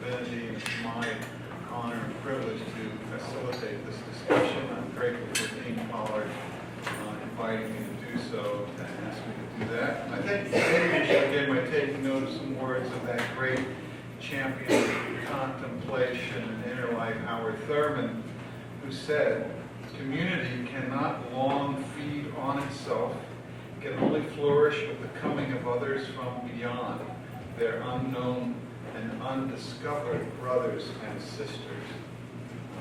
Divinity, and it's my honor and privilege to facilitate this discussion. I'm grateful for Dean Pollard inviting me to do so, to ask me to do that. I think maybe we should begin by taking note of some words of that great champion of contemplation and inner life, Howard Thurman, who said, "Community cannot long feed on itself, can only flourish with the coming of others from beyond, their unknown and undiscovered brothers and sisters."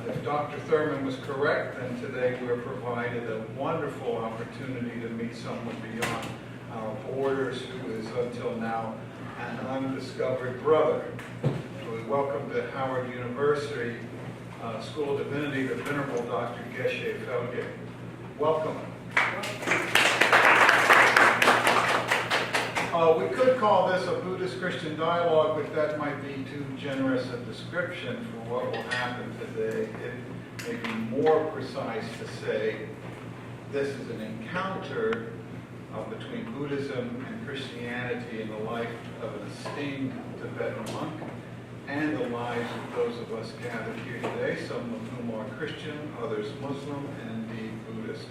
If Dr. Thurman was correct, then today we're provided a wonderful opportunity to meet someone beyond our borders who is until now an undiscovered brother. So we welcome to Howard University School of Divinity the Venerable Dr. Geshe Phelgye. Welcome. We could call this a Buddhist-Christian dialogue, but that might be too generous a description for what will happen today. It may be more precise to say this is an encounter between Buddhism and Christianity in the life of an esteemed Tibetan monk and the lives of those of us gathered here today, some of whom are Christian, others Muslim, and indeed Buddhist.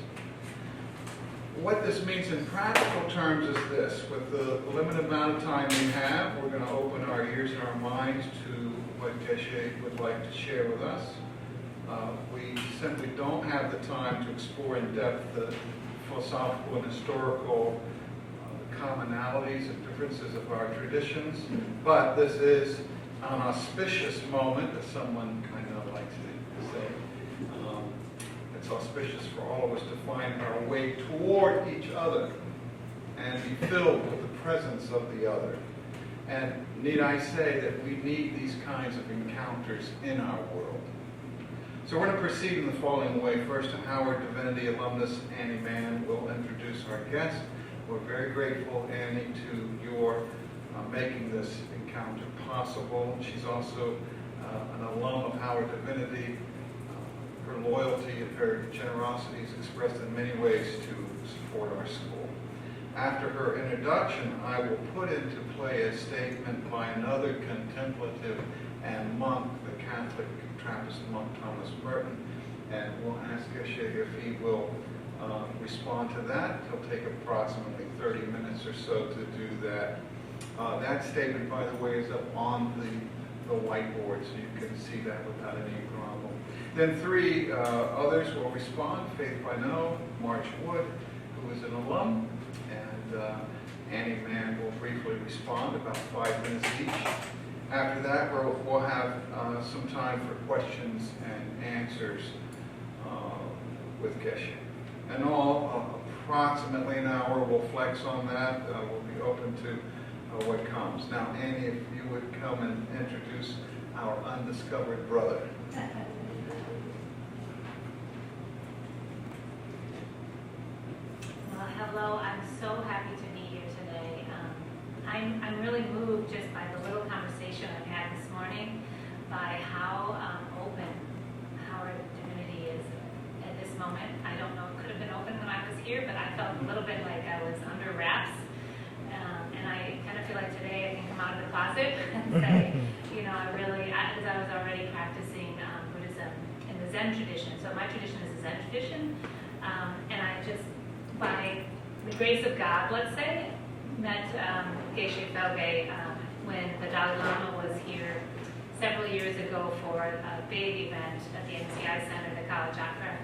What this means in practical terms is this: with the limited amount of time we have, we're going to open our ears and our minds to what Geshe would like to share with us. We simply don't have the time to explore in depth the philosophical and historical commonalities and differences of our traditions, but this is an auspicious moment, as someone I know likes to say. It's auspicious for all of us to find our way toward each other and be filled with the presence of the other. And need I say that we need these kinds of encounters in our world. So we're going to proceed in the following way. First, Howard Divinity alumnus Annie Mann will introduce our guest. We're very grateful, Annie, to your making this encounter possible. She's also an alum of Howard Divinity. Her loyalty and her generosity is expressed in many ways to support our school. After her introduction, I will put into play a statement by another contemplative and monk, the Catholic Trappist monk Thomas Merton, and we'll ask Geshe if he will respond to that. He'll take approximately 30 minutes or so to do that. That statement, by the way, is up on the whiteboard, so you can see that without any problem. Then three others will respond: Faith Bynoe, March Wood, who is an alum, and Annie Mann will briefly respond, about 5 minutes each. After that, we'll have some time for questions and answers with Geshe. And all, approximately an hour, we'll flex on that. We'll be open to what comes. Now, Annie, if you would come and introduce our undiscovered brother. Well, hello. I'm so happy to be here today. I'm really moved just by the little conversation I've had this morning, by how open Howard Divinity is at this moment. I don't know, it could have been open when I was here, but I felt a little bit like I was under wraps. And I kind of feel like today I can come out of the closet and say, you know, because I was already practicing Buddhism in the Zen tradition. So my tradition is a Zen tradition. And I just, by the grace of God, let's say, met Geshe Phelgye when the Dalai Lama was here several years ago for a big event at the NCI Center, the Kala Chakra.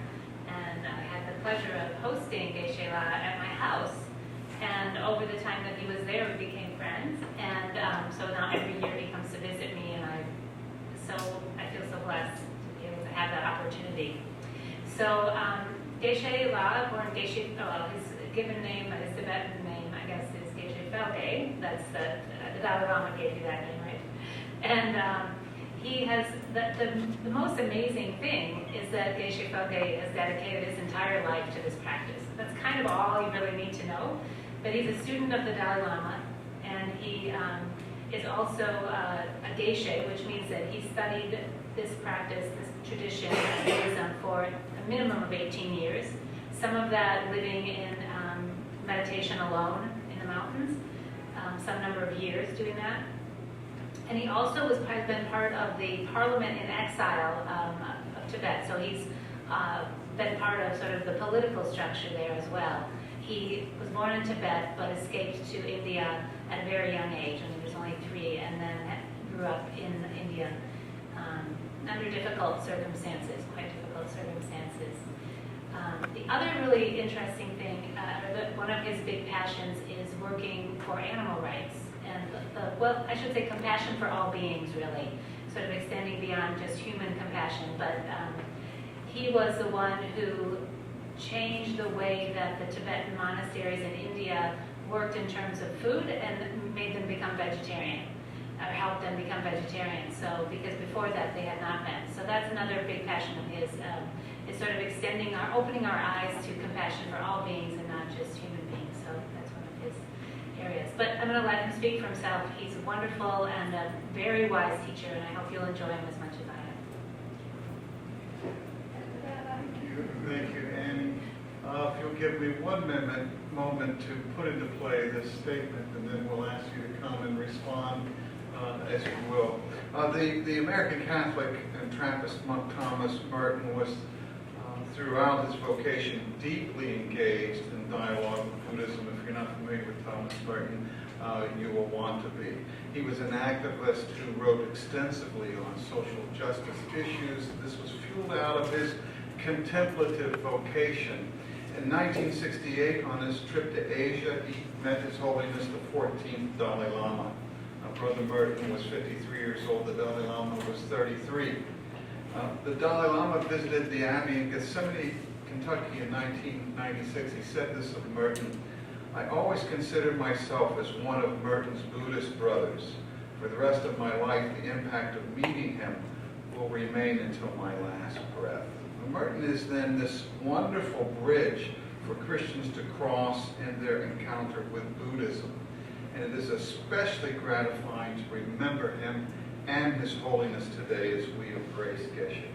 And I had the pleasure of hosting Geshe La at my house. And over the time that he was there, we became friends. And so now every year he comes to visit me, and I feel so blessed to be able to have that opportunity. So Geshe La, born Geshe, his given name, his Tibetan name, I guess, is Geshe Phelgye. That's the Dalai Lama gave you that name, right? And he has, the most amazing thing is that Geshe Phelgye has dedicated his entire life to this practice. That's kind of all you really need to know. But he's a student of the Dalai Lama, and he is also a Geshe, which means that he studied this practice, this tradition of Buddhism for a minimum of 18 years. Some of that living in meditation alone in the mountains, some number of years doing that. And he also has been part of the parliament in exile of Tibet. So he's been part of sort of the political structure there as well. He was born in Tibet, but escaped to India at a very young age, when he was only 3, and then grew up in India under difficult circumstances, quite difficult circumstances. The other really interesting thing, one of his big passions is working for animal rights, and well, I should say compassion for all beings, really, sort of extending beyond just human compassion. But he was the one who changed the way that the Tibetan monasteries in India worked in terms of food and made them become vegetarian, or helped them become vegetarian. So, because before that they had not been. So that's another big passion of his, is sort of opening our eyes to compassion for all beings and not just human beings. So that's one of his areas. But I'm going to let him speak for himself. He's a wonderful and a very wise teacher, and I hope you'll enjoy him as much as I have. Thank you, Annie. If you'll give me one moment to put into play this statement, and then we'll ask you to come and respond as you will. The American Catholic and Trappist monk Thomas Merton was, throughout his vocation, deeply engaged in dialogue with Buddhism. If you're not familiar with Thomas Merton, you will want to be. He was an activist who wrote extensively on social justice issues. This was fueled out of his contemplative vocation. In 1968, on his trip to Asia, he met His Holiness the 14th Dalai Lama. Brother Merton was 53 years old. The Dalai Lama was 33. The Dalai Lama visited the Abbey in Gethsemane, Kentucky in 1996. He said this of Merton: "I always considered myself as one of Merton's Buddhist brothers. For the rest of my life, the impact of meeting him will remain until my last breath." Merton is then this wonderful bridge for Christians to cross in their encounter with Buddhism. And it is especially gratifying to remember him and His Holiness today as we embrace Geshe.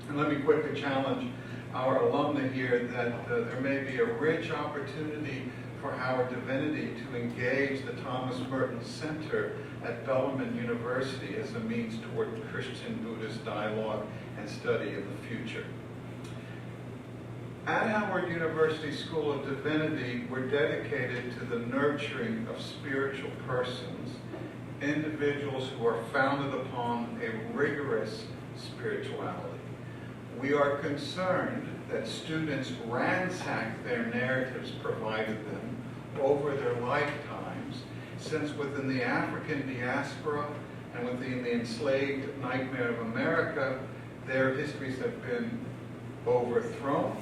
And let me quickly challenge our alumna here that there may be a rich opportunity for our divinity to engage the Thomas Merton Center at Bellarmine University as a means toward Christian-Buddhist dialogue and study in the future. At Howard University School of Divinity, we're dedicated to the nurturing of spiritual persons, individuals who are founded upon a rigorous spirituality. We are concerned that students ransack their narratives provided them over their lifetimes, since within the African diaspora and within the enslaved nightmare of America, their histories have been overthrown,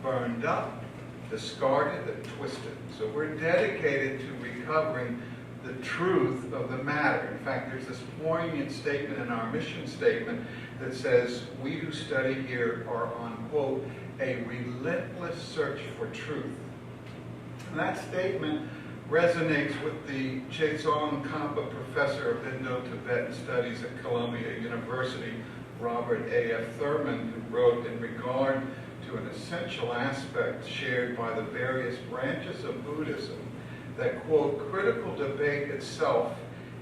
burned up, discarded, and twisted. So we're dedicated to recovering the truth of the matter. In fact, there's this poignant statement in our mission statement that says, "We who study here are on, quote, a relentless search for truth." And that statement resonates with the Chezong Khapa professor of Indo-Tibetan Studies at Columbia University, Robert A.F. Thurman, who wrote in regard to an essential aspect shared by the various branches of Buddhism that, quote, "critical debate itself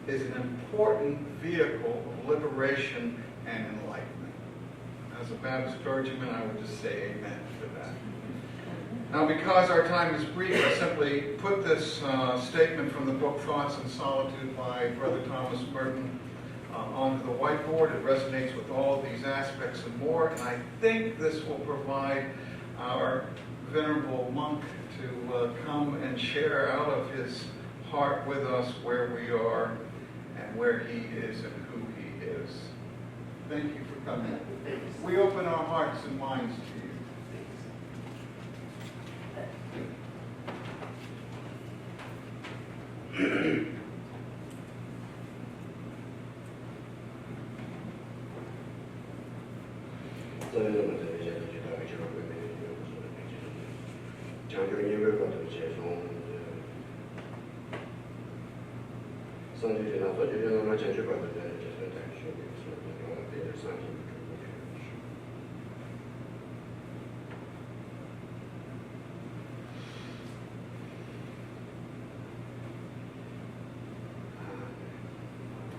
is an important vehicle of liberation and enlightenment." As a Baptist clergyman, I would just say amen to that. Now, because our time is brief, I simply put this statement from the book Thoughts in Solitude by Brother Thomas Merton onto the whiteboard. It resonates with all of these aspects and more, and I think this will provide our venerable monk to come and share out of his heart with us where we are and where he is and who he is. Thank you for coming. We open our hearts and minds to you.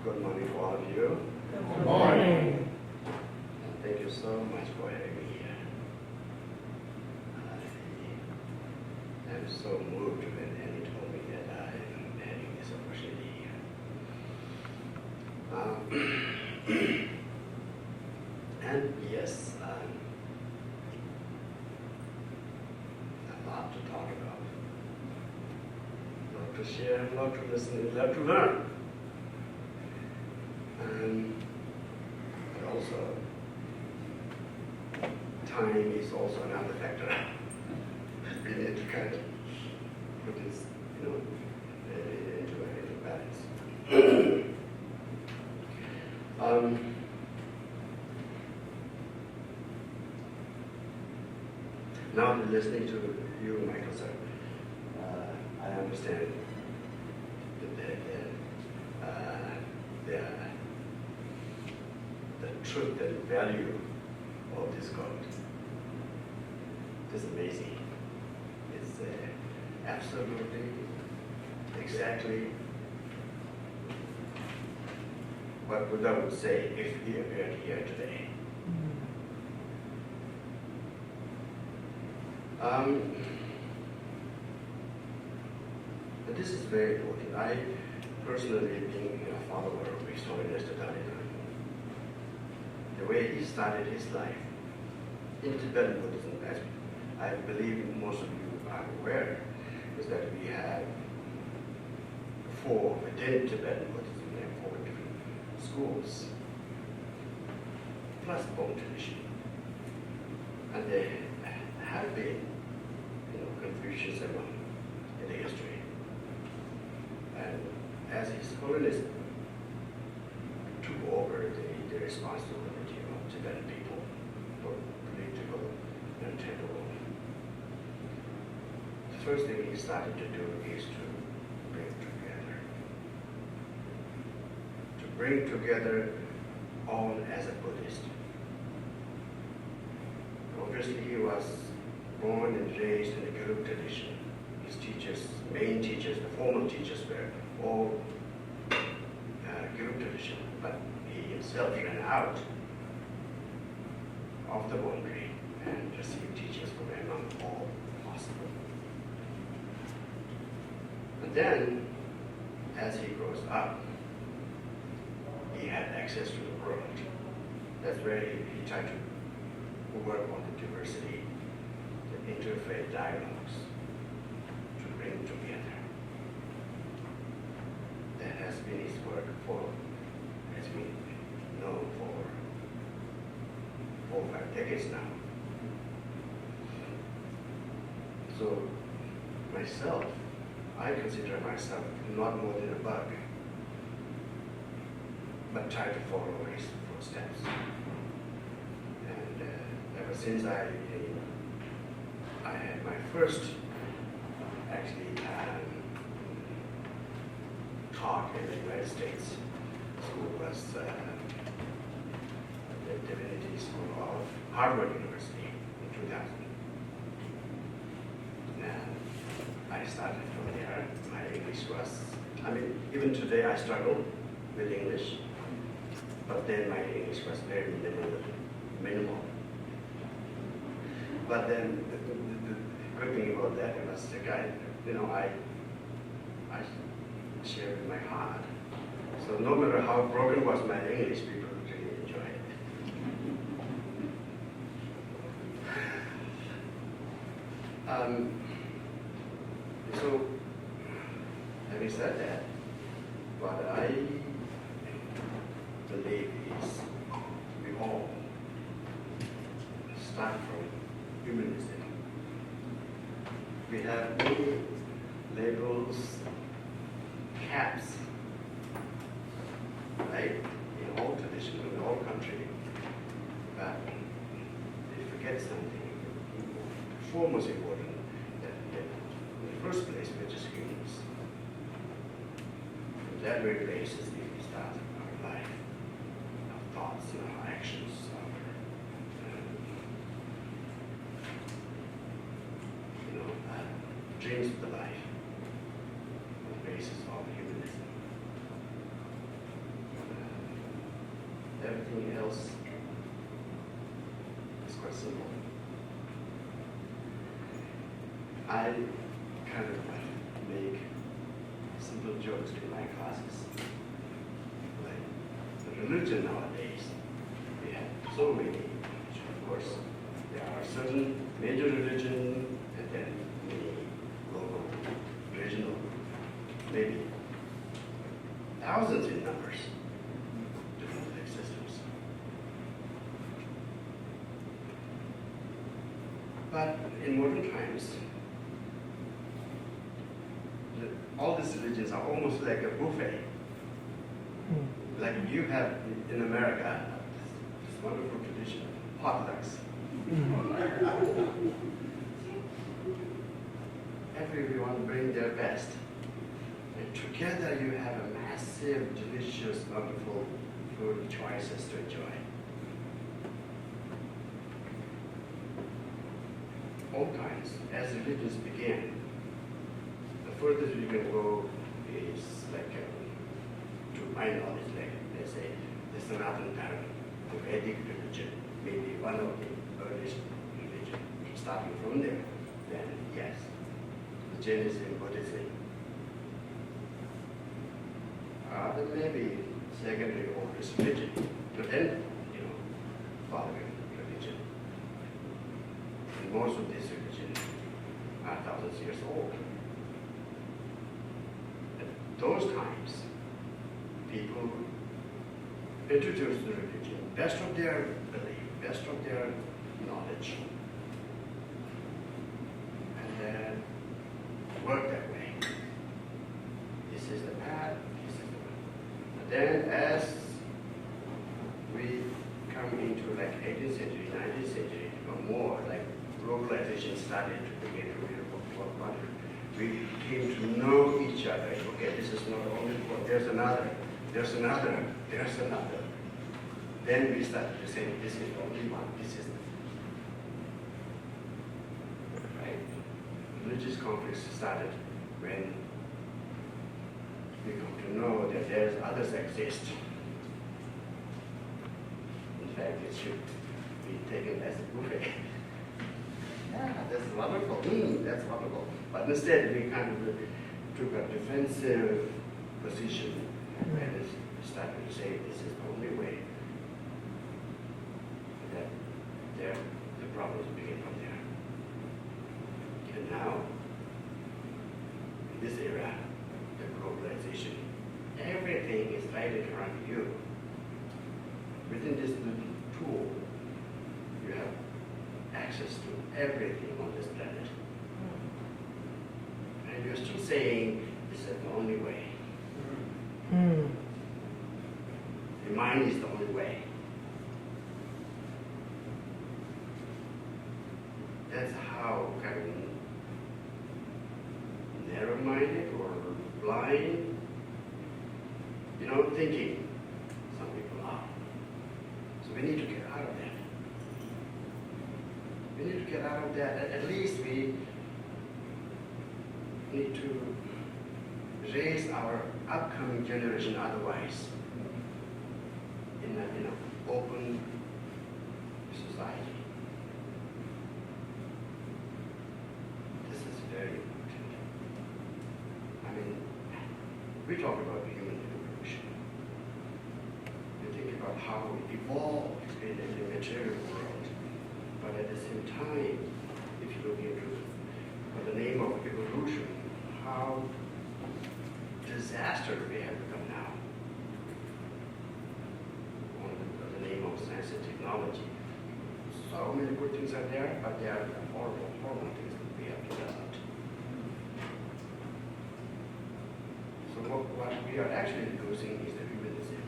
Good morning to all of you. Good morning. Thank you so much for having me here. I'm so moved when Annie told me that I'm having this opportunity here. And yes, a lot to talk about. A lot to share, a lot to listen, a lot to learn. But also, time is also another factor. We need to kind of put this, into balance. Now listening to you, Michael, sir, I understand the truth and value of this God. It's amazing. It's absolutely, exactly what Buddha would say if he appeared here today. But this is very important. I personally, being a follower of His Holiness the Dalai Lama, the way he started his life in Tibetan Buddhism, as I believe most of you are aware, is that we have within Tibetan Buddhism, we have 4 different schools, plus Bon tradition. And there have been, confusions among in the history. And as His Holiness took over the responsibility of Tibetan people for political and temporal, the first thing he started to do is to bring together all as a Buddhist. Obviously, he was born and raised in the Guru tradition. His teachers, main teachers, the formal teachers were all Guru tradition, but he himself ran out of the boundary and received teachings from among all possible. And then, as he grows up, he had access to the world. That's where he tried to work on the diversity, the interfaith dialogues, to bring together. That has been his work has been known for 4 or 5 decades now. So myself, I consider myself not more than a bug, but try to follow his footsteps. And ever since I had my first talk in the United States school was the Divinity School of Harvard University in 2000. And I started from there. My English was, even today I struggle with English. But then my English was very minimal. But then the good thing about that was the guy, I shared with my heart. So no matter how broken was my English, people really enjoyed it. So having said that, what I believe is we all start from humanism. We have many labels, caps, right? In all traditions, in all countries. But they forget something foremost important, that in the first place we're just humans. From that very basis, we start our life, our thoughts, and our actions, our dreams of the life on the basis of humanism. everything else is quite simple. I kind of make simple jokes in my classes. Like the religion nowadays, we have so many. Of course, there are certain major religion and then many local, regional, maybe thousands in numbers, different belief systems. But in modern times, all these religions are almost like a buffet. Like you have in America, this wonderful tradition, potlucks. Everyone bring their best. And together you have a massive, delicious, wonderful food choices to enjoy. All kinds, as religions begin, the furthest we can go is like, to my knowledge, like they say, the Sanatana Dharma, the Vedic religion, maybe one of the earliest religion. Starting from there, then yes, the Jainism, Buddhism, then maybe secondary oldest religion, but then, following religion. And most of these religions are thousands of years old. At those times, people introduced the religion, best of their belief, best of their knowledge, and then work that way. This is the path, this is the way. But then as we come into like 18th century, 19th century, or more, like globalization started to begin to we came to know each other. Okay, this is not only one, there's another, there's another, there's another. Then we started to say, this is only one, this is right. Religious conflicts started when we come to know that there's others exist. In fact, it should be taken as a buffet. Yeah, that's wonderful. That's wonderful. But instead, we kind of took a defensive position and started to say, this is the only way. That there, the problems begin from there. And now, in this era, the globalization, everything is right in front of you. Within this little tool, you have access to everything on this planet. And you're still saying, this is the only way. The mind is the only way. That's how kind of narrow-minded or blind, thinking some people are. So we need to get out of that. We need to get out of that. At least we need to raise our upcoming generation otherwise in an open society. This is very important. I mean, we talk about human evolution. We think about how we evolved in the material world. But at the same time, if you look into the name of evolution, how disaster we have become now. On the name of science and technology. So many good things are there, but there are horrible, horrible things that we have developed. So what we are actually losing is the humanism.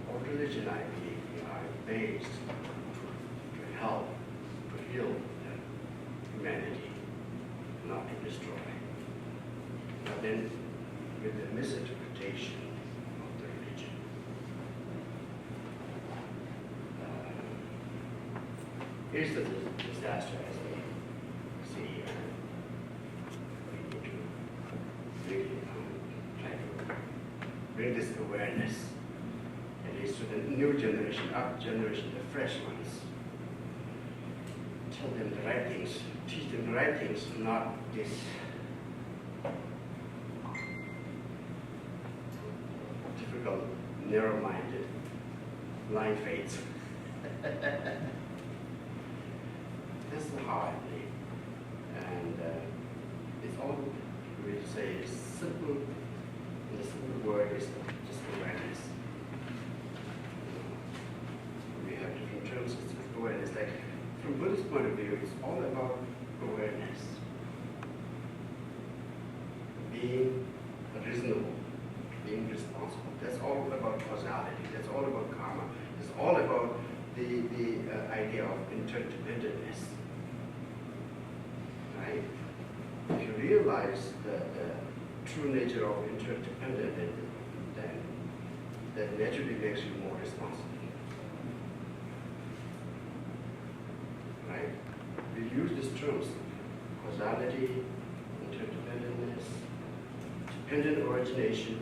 All religion, I believe, are based to help, to heal humanity, not to destroy. But then with the misinterpretation of the religion. Here's the disaster as we see here. We need to really try to bring this awareness least to the new generation, our generation, the fresh ones. Tell them the right things, teach them the right things, not this difficult, narrow-minded, blind faith. That's how I believe. And it's all we say is simple, and the simple word is just awareness. We have different terms, it's just awareness. Like, from Buddhist point of view, it's all about awareness. Being reasonable, being responsible. That's all about causality. That's all about karma. It's all about the idea of interdependentness. Right? If you realize the true nature of interdependence, then that naturally makes you more responsible. Right? We use these terms: causality, interdependentness, dependent origination.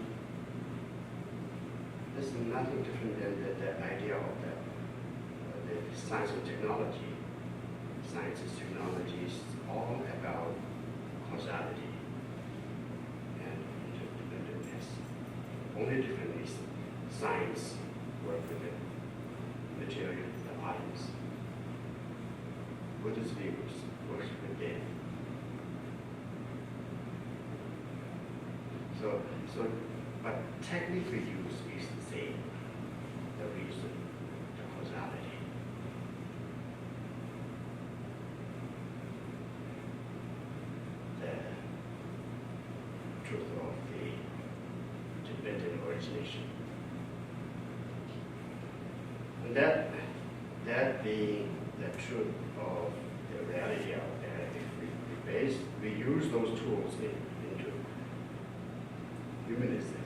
This is nothing different than the idea of the science and technology. Science and technology is all about causality and interdependentness. Only different is science work with the material, the atoms. Buddhist views works with them. So, but technically use is the same. The reason, the causality. The truth of the dependent origination. And that being the truth of the reality out there, if we use those tools into humanism,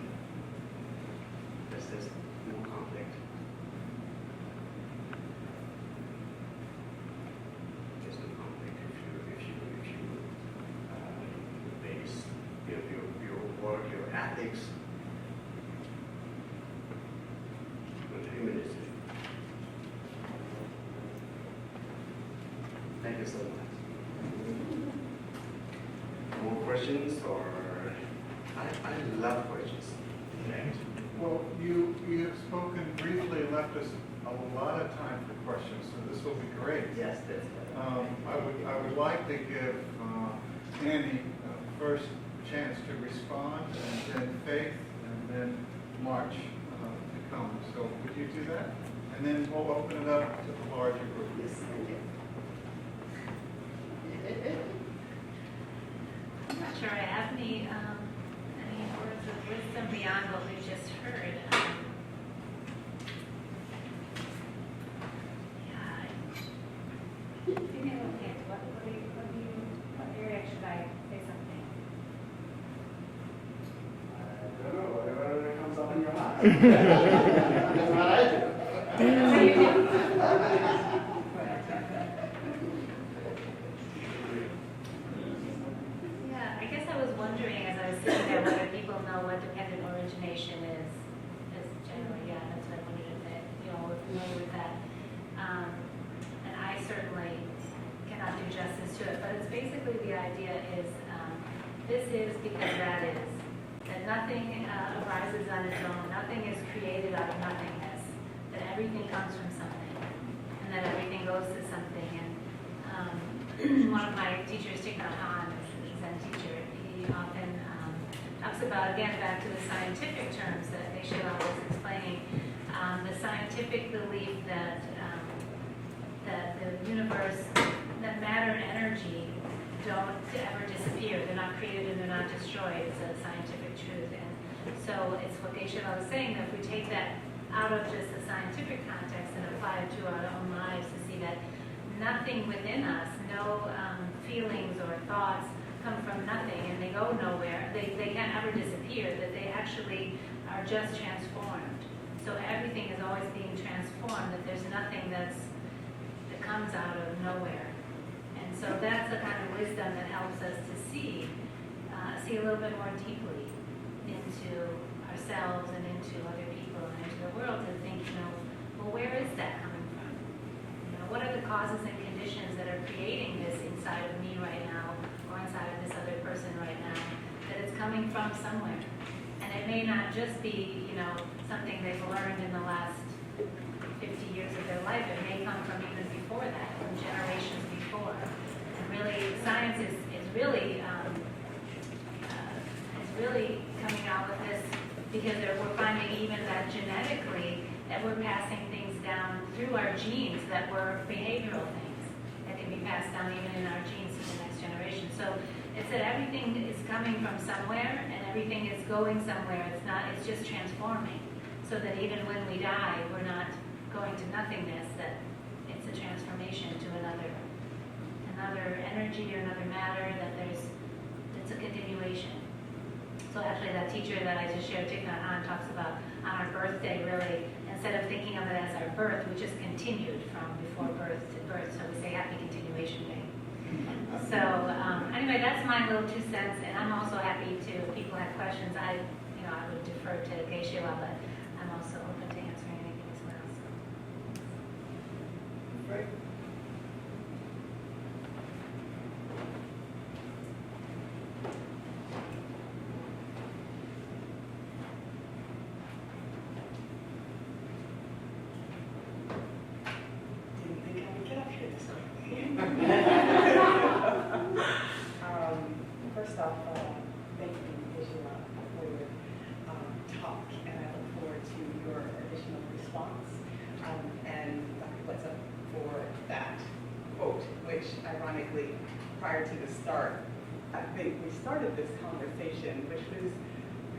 there's no conflict. There's no conflict if you base your work, your ethics on humanism. Thank you so much. More questions, or I love questions. Well, you have spoken briefly and left us a lot of time for questions, so this will be great. Yes, that's I would like to give Annie first chance to respond, and then Faith, and then March to come. So would you do that? And then we'll open it up to the larger group. Yes, thank you. I'm not sure I have any words of wisdom beyond what we've just heard. Give me a little hint. What area should I say something? I don't know, whatever comes up in your mind. That's what I do. So you do. Yeah, I guess I was wondering as I was sitting there whether people know what dependent origination is generally. Yeah, that's what I wondered if they, were familiar with that. And I certainly cannot do justice to it, but it's basically the idea is this is because that is. That nothing arises on its own, nothing is created out of nothingness, that everything comes from something, and that everything goes to something. And one of my teachers, Thich Nhat Hanh, is a Zen teacher, he often talks about, again, back to the scientific terms that Geshe was explaining, the scientific belief that the universe, that matter and energy don't ever disappear. They're not created and they're not destroyed. It's a scientific truth. And so it's what Geshe was saying, that if we take that out of just the scientific context and apply it to our own lives to see that nothing within us, no feelings or thoughts come from nothing and they go nowhere. They can't ever disappear, that they actually are just transformed. So everything is always being transformed, that there's nothing that comes out of nowhere. And so that's the kind of wisdom that helps us to see a little bit more deeply into ourselves and into other people and into the world, to think well, where is that coming from? What are the causes and conditions that are creating this inside of me right now, or inside of this other person right now, that it's coming from somewhere. And it may not just be, something they've learned in the last 50 years of their life. It may come from even before that, from generations before. And really, science is really coming out with this because we're finding even that genetically that we're passing things down through our genes that were behavioral things that can be passed down even in our genes to the next generation. So it's that everything is coming from somewhere and everything is going somewhere. It's just transforming. So that even when we die, we're not going to nothingness, that it's a transformation to another energy or another matter, that it's a continuation. So actually that teacher that I just shared, Thich Nhat Hanh, talks about on our birthday, really, instead of thinking of it as our birth, we just continued from before birth to birth. So we say happy continuation day. So anyway, that's my little 2 cents, and I'm also happy to, if people have questions, I would defer to Geshe, but I'm also open to answering anything as well. So. Right. Didn't think I would get up here this quickly. First off, thank you, Geshe, for your talk, and I look forward to your additional response. And Dr. Bledsoe for that quote, which ironically, prior to the start, I think we started this conversation, which was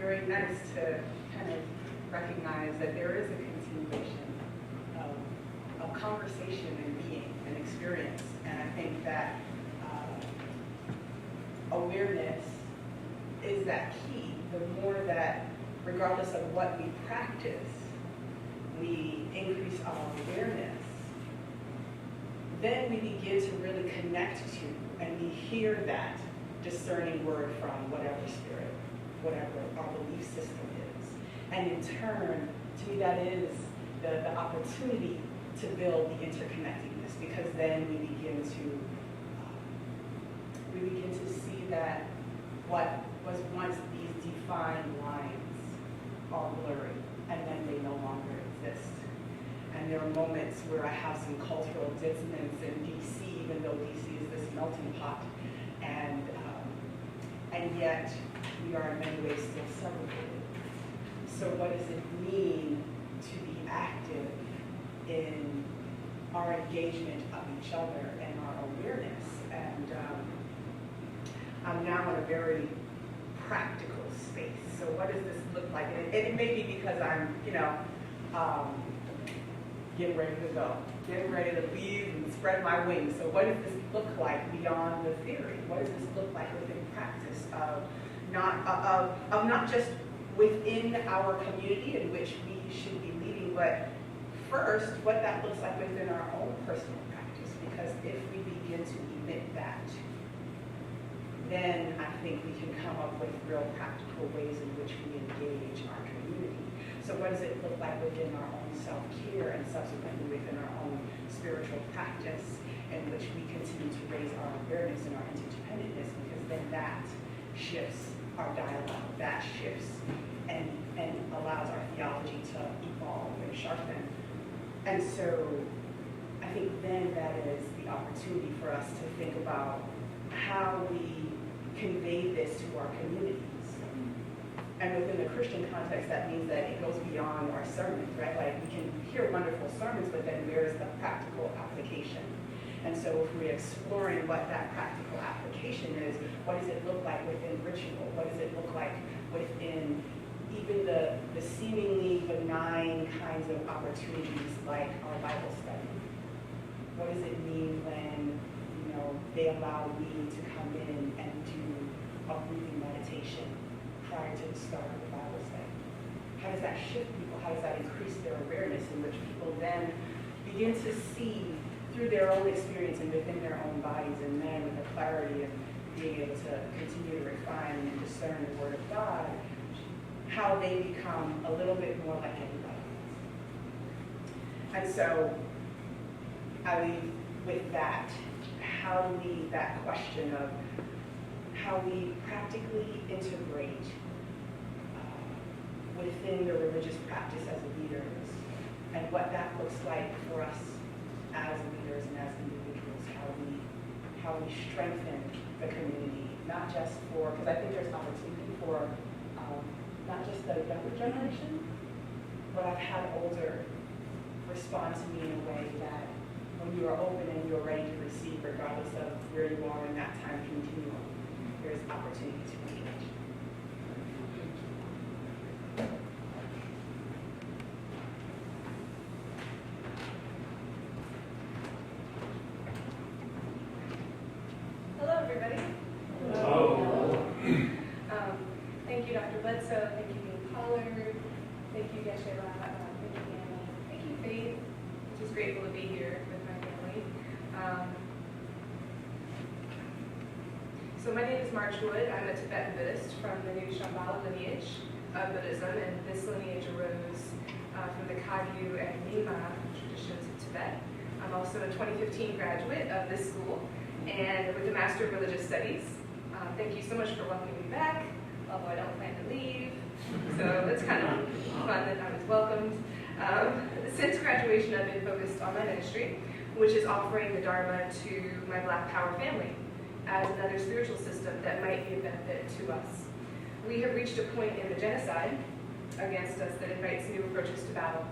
very nice to kind of recognize that there is a continuation of conversation and being and experience. And I think that awareness is that key. The more that, regardless of what we practice, we increase our awareness, then we begin to really connect to, and we hear that discerning word from whatever spirit, whatever our belief system is. And in turn, to me, that is the opportunity to build the interconnectedness, because then we begin to see that what was once these defined lines are blurry, and then they no longer exist. And there are moments where I have some cultural dissonance in DC, even though DC is this melting pot, and yet we are in many ways still segregated. So what does it mean to be active in our engagement of each other and our awareness? And I'm now in a very practical space. So what does this look like? And it may be because I'm, getting ready to go, getting ready to leave and spread my wings. So what does this look like beyond the theory? What does this look like within practice of not just within our community in which we should be leading, but first, what that looks like within our own personal practice? Because if we begin to emit that, then I think we can come up with real practical ways in which we engage our community. So what does it look like within our own self-care and subsequently within our own spiritual practice in which we continue to raise our awareness and our interdependentness, because then that shifts our dialogue, that shifts and allows our theology to evolve and sharpen. And so I think then that is the opportunity for us to think about how we convey this to our communities. And within the Christian context, that means that it goes beyond our sermons, right? Like, we can hear wonderful sermons, but then where's the practical application? And so if we're exploring what that practical application is, what does it look like within ritual? What does it look like within even the seemingly benign kinds of opportunities like our Bible study? What does it mean when they allow me to come in and do a breathing meditation prior to the start of the Bible study? How does that shift people? How does that increase their awareness, in which people then begin to see through their own experience and within their own bodies, and then with the clarity of being able to continue to refine and discern the Word of God, how they become a little bit more like everybody else? And so I leave with that, that question of how we practically integrate within the religious practice as leaders, and what that looks like for us as leaders and as individuals, how we strengthen the community, not just for, because I think there's opportunity for not just the younger generation, but I've had older respond to me in a way that when you are open and you're ready to receive, regardless of where you are in that time continuum, there's opportunity to engage. Hello, everybody. Thank you, Dr. Bledsoe. Thank you, Dean Pollard. Thank you, Geshe. Thank you, Mann. Thank you, Faith. Just grateful to be here with my family. So my name is March Wood. I'm a Tibetan Buddhist from the new Shambhala lineage of Buddhism, and this lineage arose from the Kagyu and Nyingma traditions of Tibet. I'm also a 2015 graduate of this school and with a Master of Religious Studies. Thank you so much for welcoming me back, although I don't plan to leave. So it's kind of fun that I was welcomed. Since graduation, I've been focused on my ministry, which is offering the Dharma to my Black Power family as another spiritual system that might be a benefit to us. We have reached a point in the genocide against us that invites new approaches to battle,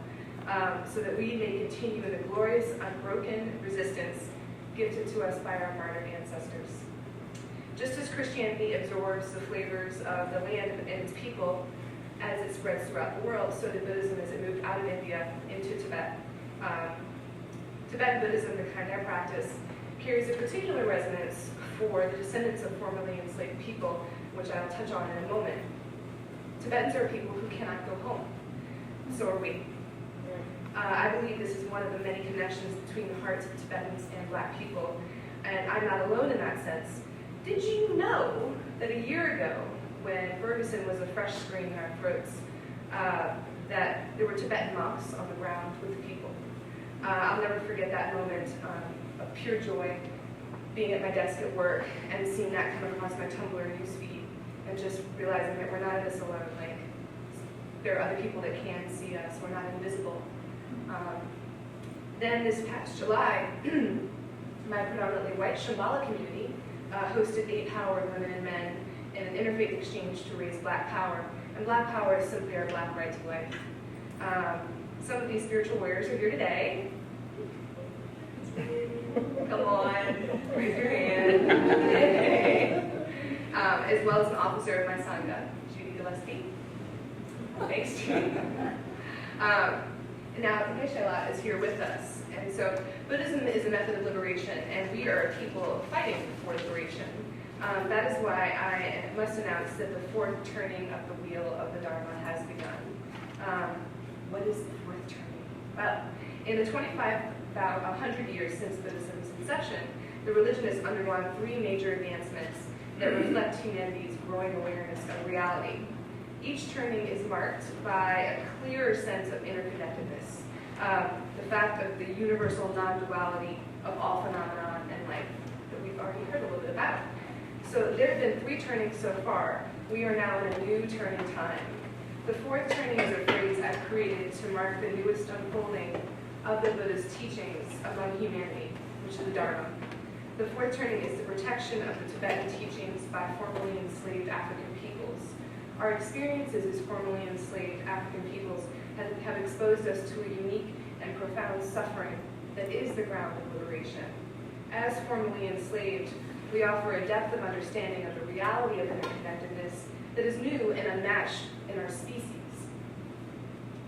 so that we may continue in the glorious, unbroken resistance gifted to us by our martyred ancestors. Just as Christianity absorbs the flavors of the land and its people as it spreads throughout the world, so did Buddhism as it moved out of India into Tibet. Tibetan Buddhism, the kind I practice, carries a particular resonance for the descendants of formerly enslaved people, which I'll touch on in a moment. Tibetans are people who cannot go home. So are we. I believe this is one of the many connections between the hearts of Tibetans and Black people, and I'm not alone in that sense. Did you know that a year ago, when Ferguson was a fresh scream in our throats, that there were Tibetan monks on the ground with the people? I'll never forget that moment of pure joy, being at my desk at work and seeing that come across my Tumblr newsfeed, and just realizing that we're not in this alone. Like, there are other people that can see us. We're not invisible. Then this past July, my predominantly white Shambhala community hosted 8 Power women and men in an interfaith exchange to raise Black Power. And Black Power is simply our Black right to life. Some of these spiritual warriors are here today. Come on, raise your hand. As well as an officer of my Sangha, Judy Gillespie. Thanks, Judy. Now, Geshe is here with us. And so Buddhism is a method of liberation, and we are a people fighting for liberation. That is why I must announce that the 4th turning of the wheel of the Dharma has begun. What is the 4th turning? Well, in the about 100 years since Buddhism's inception, the religion has undergone 3 major advancements that reflect humanity's growing awareness of reality. Each turning is marked by a clearer sense of interconnectedness, the fact of the universal non-duality of all phenomenon and life that we've already heard a little bit about. So there have been 3 turnings so far. We are now in a new turning time. The 4th turning is a phrase I've created to mark the newest unfolding of the Buddha's teachings among humanity, which is the Dharma. The 4th turning is the protection of the Tibetan teachings by formerly enslaved African peoples. Our experiences as formerly enslaved African peoples have exposed us to a unique and profound suffering that is the ground of liberation. As formerly enslaved, we offer a depth of understanding of the reality of interconnectedness that is new and unmatched in our species.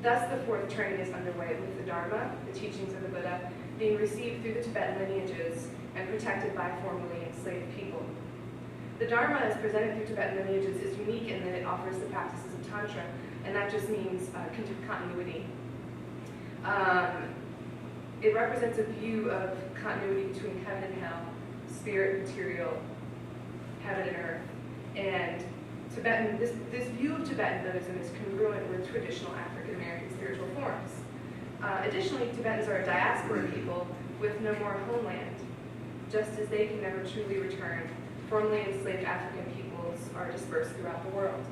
Thus, the 4th turning is underway with the Dharma, the teachings of the Buddha, being received through the Tibetan lineages and protected by formerly enslaved people. The Dharma, as presented through Tibetan lineages, is unique in that it offers the practices of Tantra, and that just means continuity. It represents a view of continuity between heaven and hell, spirit, material, heaven and earth. And this view of Tibetan Buddhism is congruent with traditional African American spiritual forms. Additionally, Tibetans are a diaspora people with no more homeland. Just as they can never truly return, formerly enslaved African peoples are dispersed throughout the world.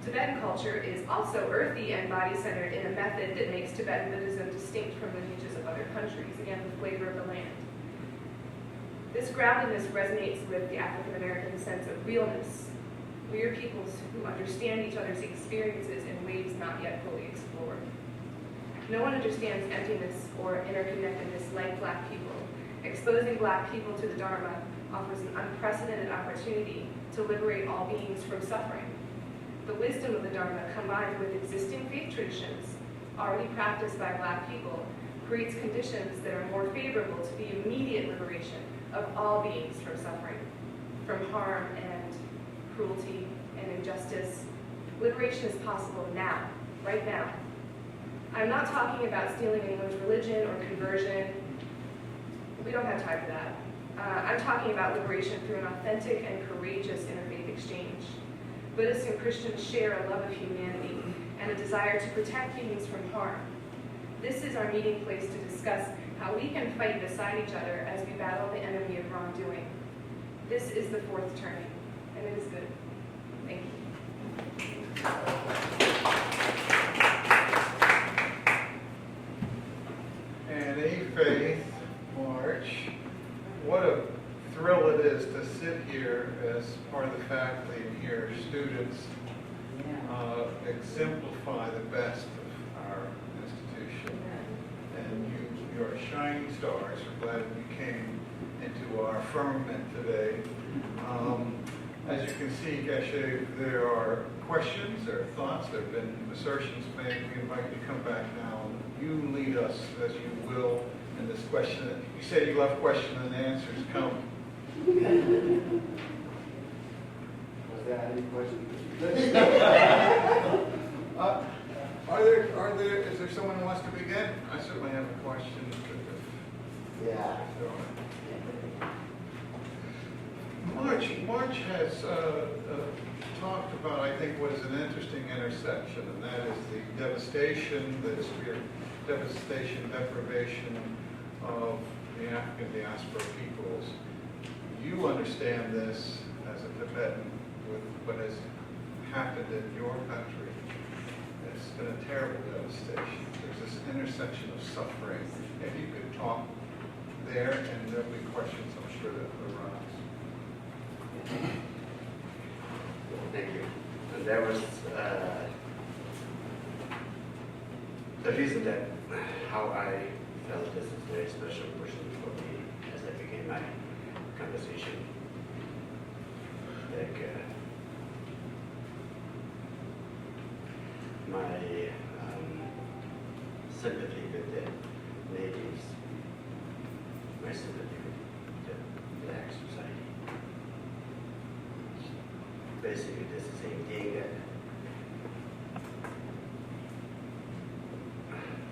Tibetan culture is also earthy and body-centered in a method that makes Tibetan Buddhism distinct from the lineages of other countries, again, the flavor of the land. This groundedness resonates with the African American sense of realness. We are peoples who understand each other's experiences in ways not yet fully explored. No one understands emptiness or interconnectedness like Black people. Exposing Black people to the Dharma offers an unprecedented opportunity to liberate all beings from suffering. The wisdom of the Dharma, combined with existing faith traditions already practiced by Black people, creates conditions that are more favorable to the immediate liberation of all beings from suffering, from harm and cruelty and injustice. Liberation is possible now, right now. I'm not talking about stealing anyone's religion or conversion. We don't have time for that. I'm talking about liberation through an authentic and courageous interfaith exchange. Buddhists and Christians share a love of humanity and a desire to protect humans from harm. This is our meeting place to discuss how we can fight beside each other as we battle the enemy of wrongdoing. This is the fourth turning, and it is good. Thank you. And A-Faith March, what a thrill it is to sit here as part of the faculty and hear students exemplify the best of our institution. And you are shining stars. We're glad you came into our firmament today. As you can see, Geshe, there are questions, there are thoughts, there have been assertions made. We invite you to come back now. You lead us as you will in this question. You say you love question and answers. Come. Was there any question? Is there someone who wants to begin? I certainly have a question. Yeah. March has talked about, I think, what is an interesting intersection, and that is the devastation, the severe devastation, deprivation of the African diaspora peoples. You understand this as a Tibetan with what has happened in your country. It's been a terrible devastation. There's this intersection of suffering. If you could talk there, and there'll be questions, I'm sure, that will arise. Thank you. And there was the reason that how I felt this is a very special person for me as I began my conversation. Like my sympathy with the natives, my sympathy with the Black society. Basically, this is the same thing that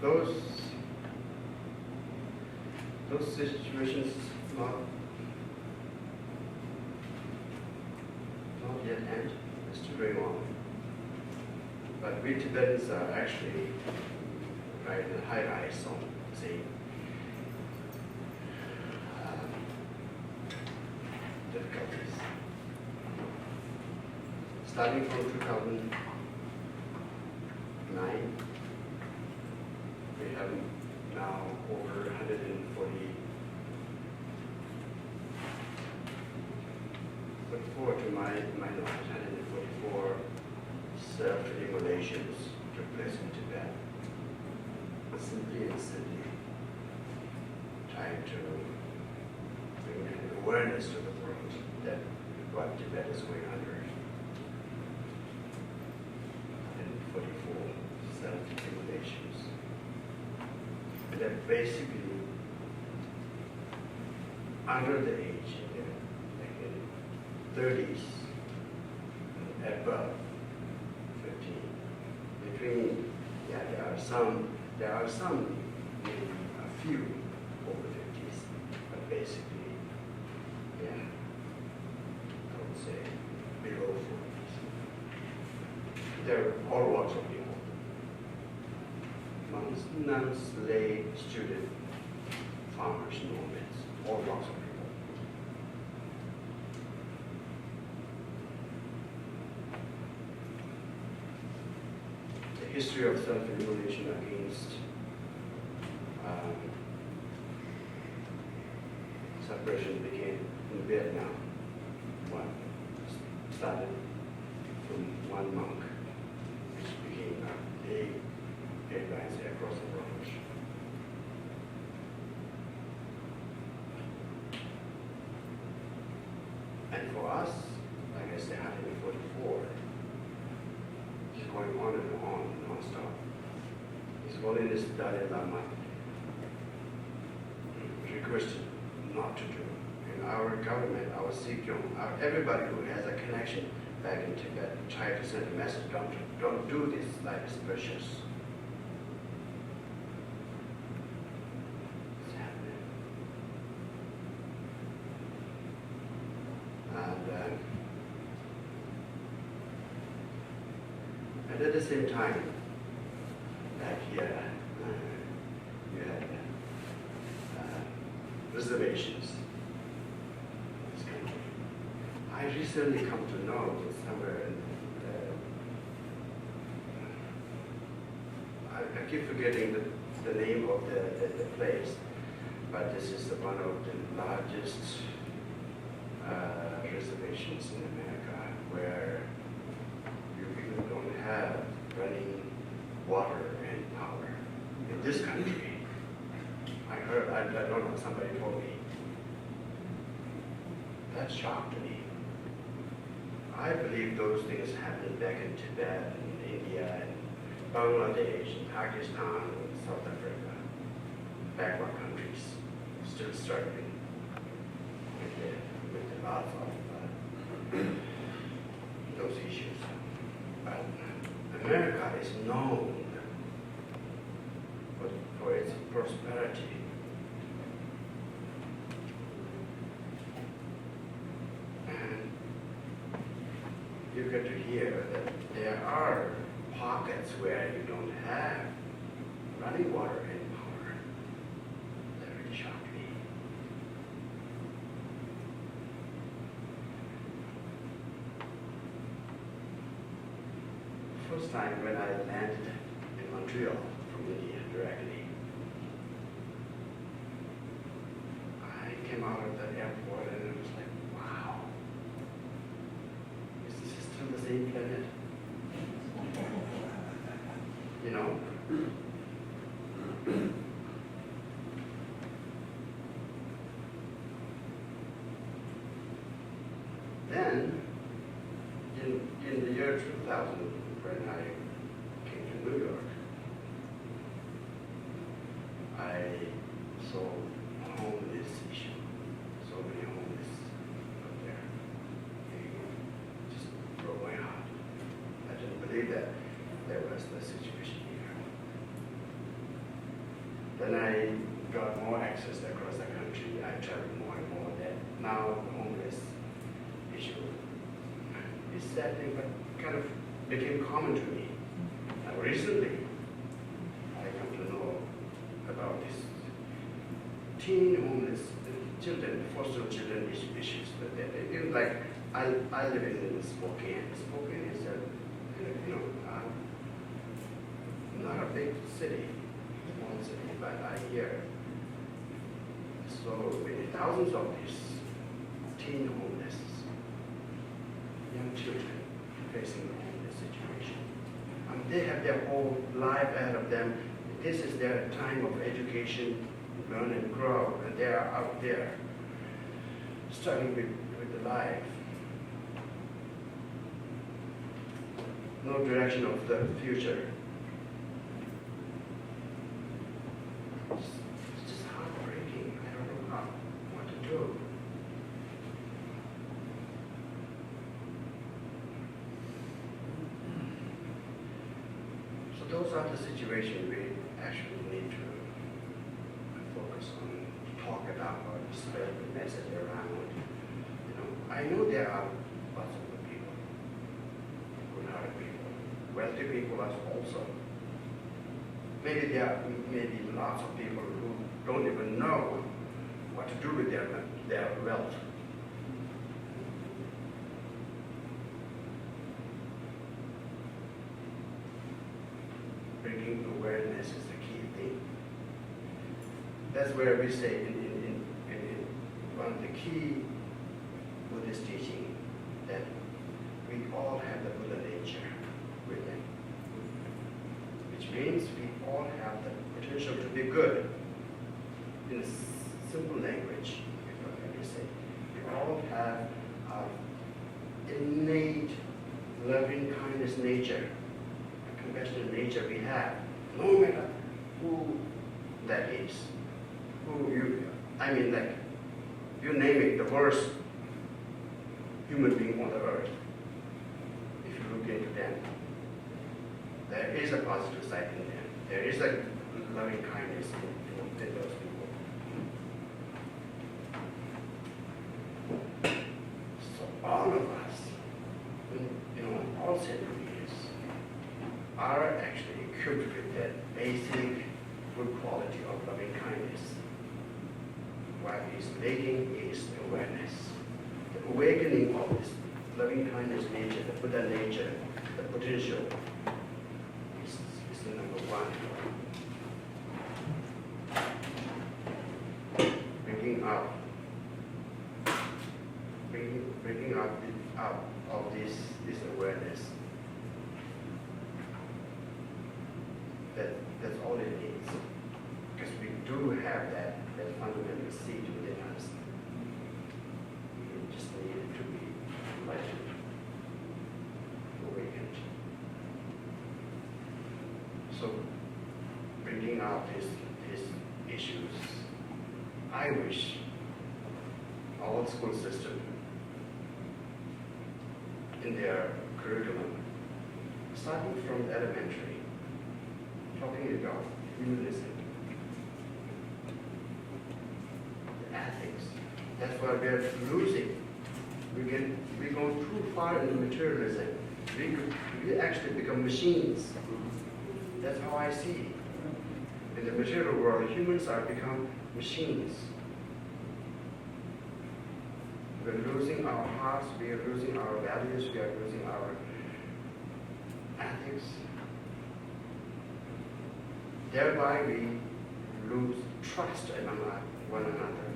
those situations not yet end, it's still going on. But we Tibetans are actually right in the high rise on the same difficulties. Starting from 2009, we have now over 144, to my knowledge, 144 self-immolations took place in Tibet. Simply trying to bring an awareness to the world that what Tibet is going under. 144 self-immolations. And they're basically under the age, like in 30s, and above 15. Between, yeah, there are some, maybe a few over 50s, but basically, yeah, I would say below 40s. They're all walks of people. Monks, non-slave student farmers, nomads, all walks of people. The history of self-elimination against separation began in Vietnam. One started from one monk, which became a guidelines across the world. And for us, like I said, 144, it's going on and on, non-stop. His Holiness Dalai Lama requested not to do. And our government, our Sikh, everybody who has a connection back in Tibet, try to send a message, don't do this, life is precious. It's happening. And at the same time, back here, you had reservations in this country. I recently come to know somewhere in I keep forgetting the name of the place, but this is one of the largest reservations in America where you people don't have running water and power. In this country, I heard, I don't know, somebody told me. That shocked me. I believe those things happened back in Tibet and India and Bangladesh and Pakistan and South Africa, backward countries, still struggling with the lots of those issues. But America is known for its prosperity. And you get to hear that there are pockets where you don't have running water and power. That really shocked me. First time when I landed in Montreal from India directly, I came out of the airport and it was like, wow, is this still the same planet? You know? Then, in the year 2000, when I came to New York, I saw homeless issue. So many homeless up there. It just broke my heart. I didn't believe that there was the situation here. Then I got more access across the country. I traveled more and more. That now the homeless issue is sad thing, but kind of became common to me. Now recently, I come to know about this teen homeless children, foster children issues. But they like I live in Spokane. Spokane is not a big city, small city, but I hear so many thousands of these teen homeless young children facing the homeless situation. They have their whole life ahead of them. This is their time of education, learn and grow, and they are out there struggling with the life. No direction of the future. It's just heartbreaking. I don't know what to do. So those are the situations we actually need to focus on, talk about, or spread the message around. I know there are lots of good people, good-hearted people, wealthy people as also. maybe there may be lots of people who don't even know what to do with their wealth. Bringing awareness is the key thing. That's where we say in one of the key Buddhist teaching that we all have the Buddha nature within, which means we all have the potential to be good. In a simple language, if I may say, we all have innate loving kindness nature, compassionate nature we have, no matter who that is. You name it, the worst human being on the earth. If you look into them, there is a positive side in them. There is a loving kindness in those people. So all of us, all centuries, are actually equipped with that basic good quality of loving kindness. What is lacking is awareness. The awakening of this loving kindness nature, the Buddha nature, the potential is the number one. Bringing up of this awareness. That's all it needs. Because we do have that fundamental seed within us. We just need it to be enlightened, awakened. So, bringing out these issues, I wish all school system in their curriculum, starting from elementary, talking about humanism, the ethics. That's why we are losing. We go too far into materialism. We actually become machines. That's how I see it. In the material world, humans are become machines. We're losing our hearts, we are losing our values, we are losing our ethics. Thereby we lose trust among one another.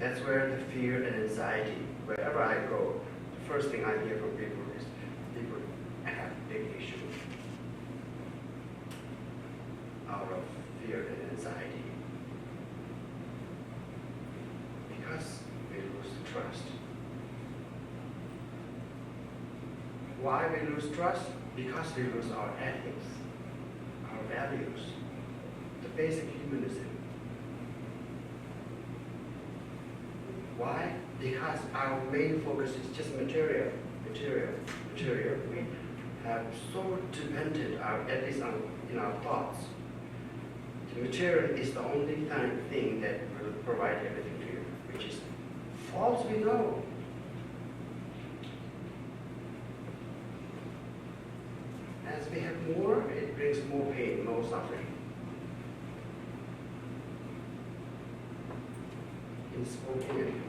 That's where the fear and anxiety, wherever I go, the first thing I hear from people is people have big issues out of fear and anxiety. Because we lose trust. Why we lose trust? Because we lose our ethics, our values, the basic humanism. Why? Because our main focus is just material. We have so dependent, at least in our thoughts. The material is the only thing that will provide everything to you, which is false, we know. As we have more, it brings more pain, more suffering. In Spokane,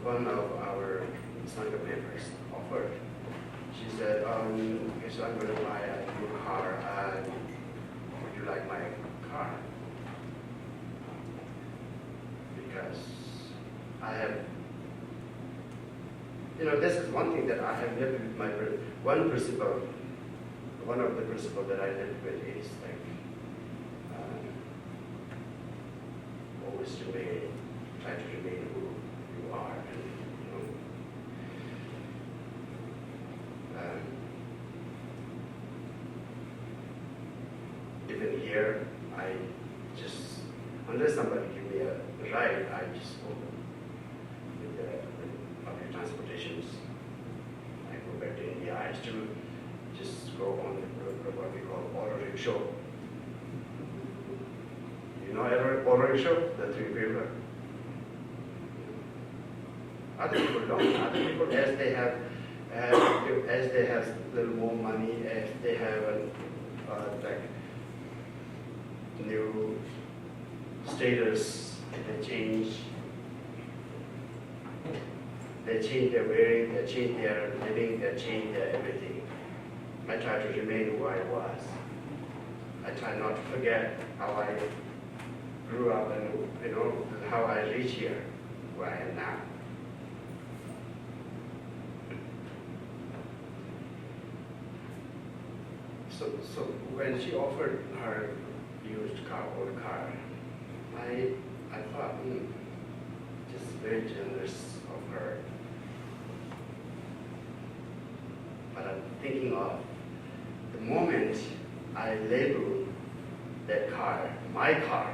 one of our Sangha members offered. She said, okay, so I'm going to buy a new car. Would you like my car? Because I have, this is one thing that I have lived with my one of the principles that I live with is like, always try to remain who you are. Even here, I just, unless somebody give me a ride, I just go with the public transportations. I go back to India, I still just go on what we call auto rickshaw. You know auto rickshaw, the three-wheeler? Other people don't. Other people, as they have as they have a little more money, as they have like new status, they change. They change their wearing, they change their living, they change their everything. I try to remain who I was. I try not to forget how I grew up and how I reached here, where I am now. So when she offered her used car, old car, I thought, just very generous of her. But I'm thinking of the moment I label that car my car,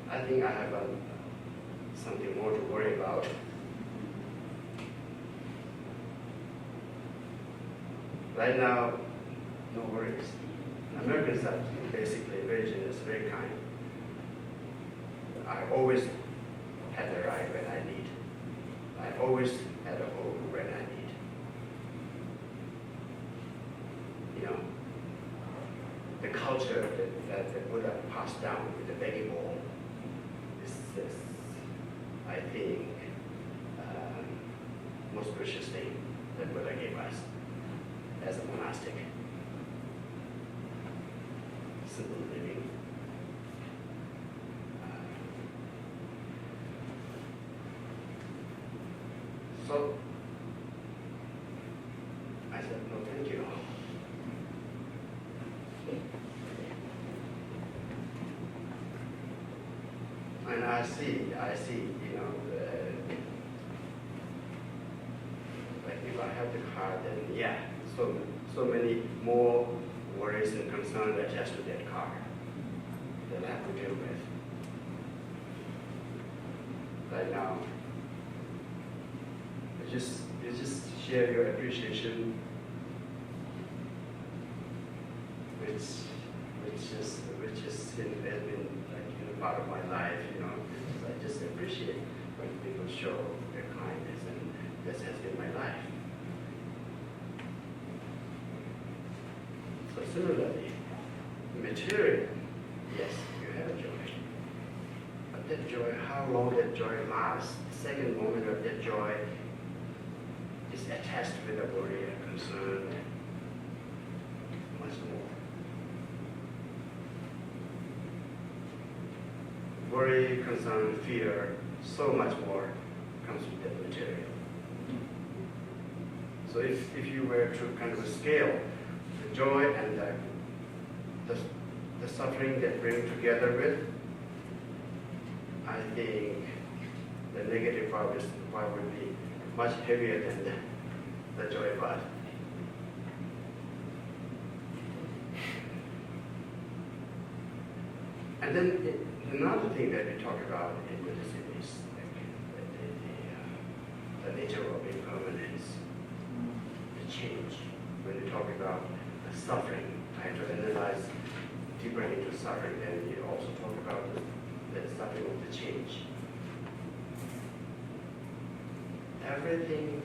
I think I have something more to worry about. Right now, no worries. Americans are basically very generous, very kind. I always had a ride when I need. I always had a home when I need. You know, the culture that the Buddha passed down with the begging bowl is I think, most precious thing that Buddha gave us as a monastic. Simple living. So I said, no, thank you. And I see, like if I have the car, then yeah, so many more worries and concerns attached to that car that I have to deal with. Right now, you just share your appreciation, which has been like part of my life. I just appreciate when people show their kindness, and this has been my life. So similarly, material, yes, you have a joy. But that joy, how long that joy lasts, the second moment of that joy is attached with a worry and concern, much more. Worry, concern, fear, so much more comes with that material. So if you were to kind of scale the joy and the suffering that bring together with, I think the negative part would be much heavier than the joy part. And then another thing that we talk about in Buddhism is the nature of impermanence, the change. When you talk about the suffering, trying to analyze deeper into suffering, then you also talk about the suffering of the change. Everything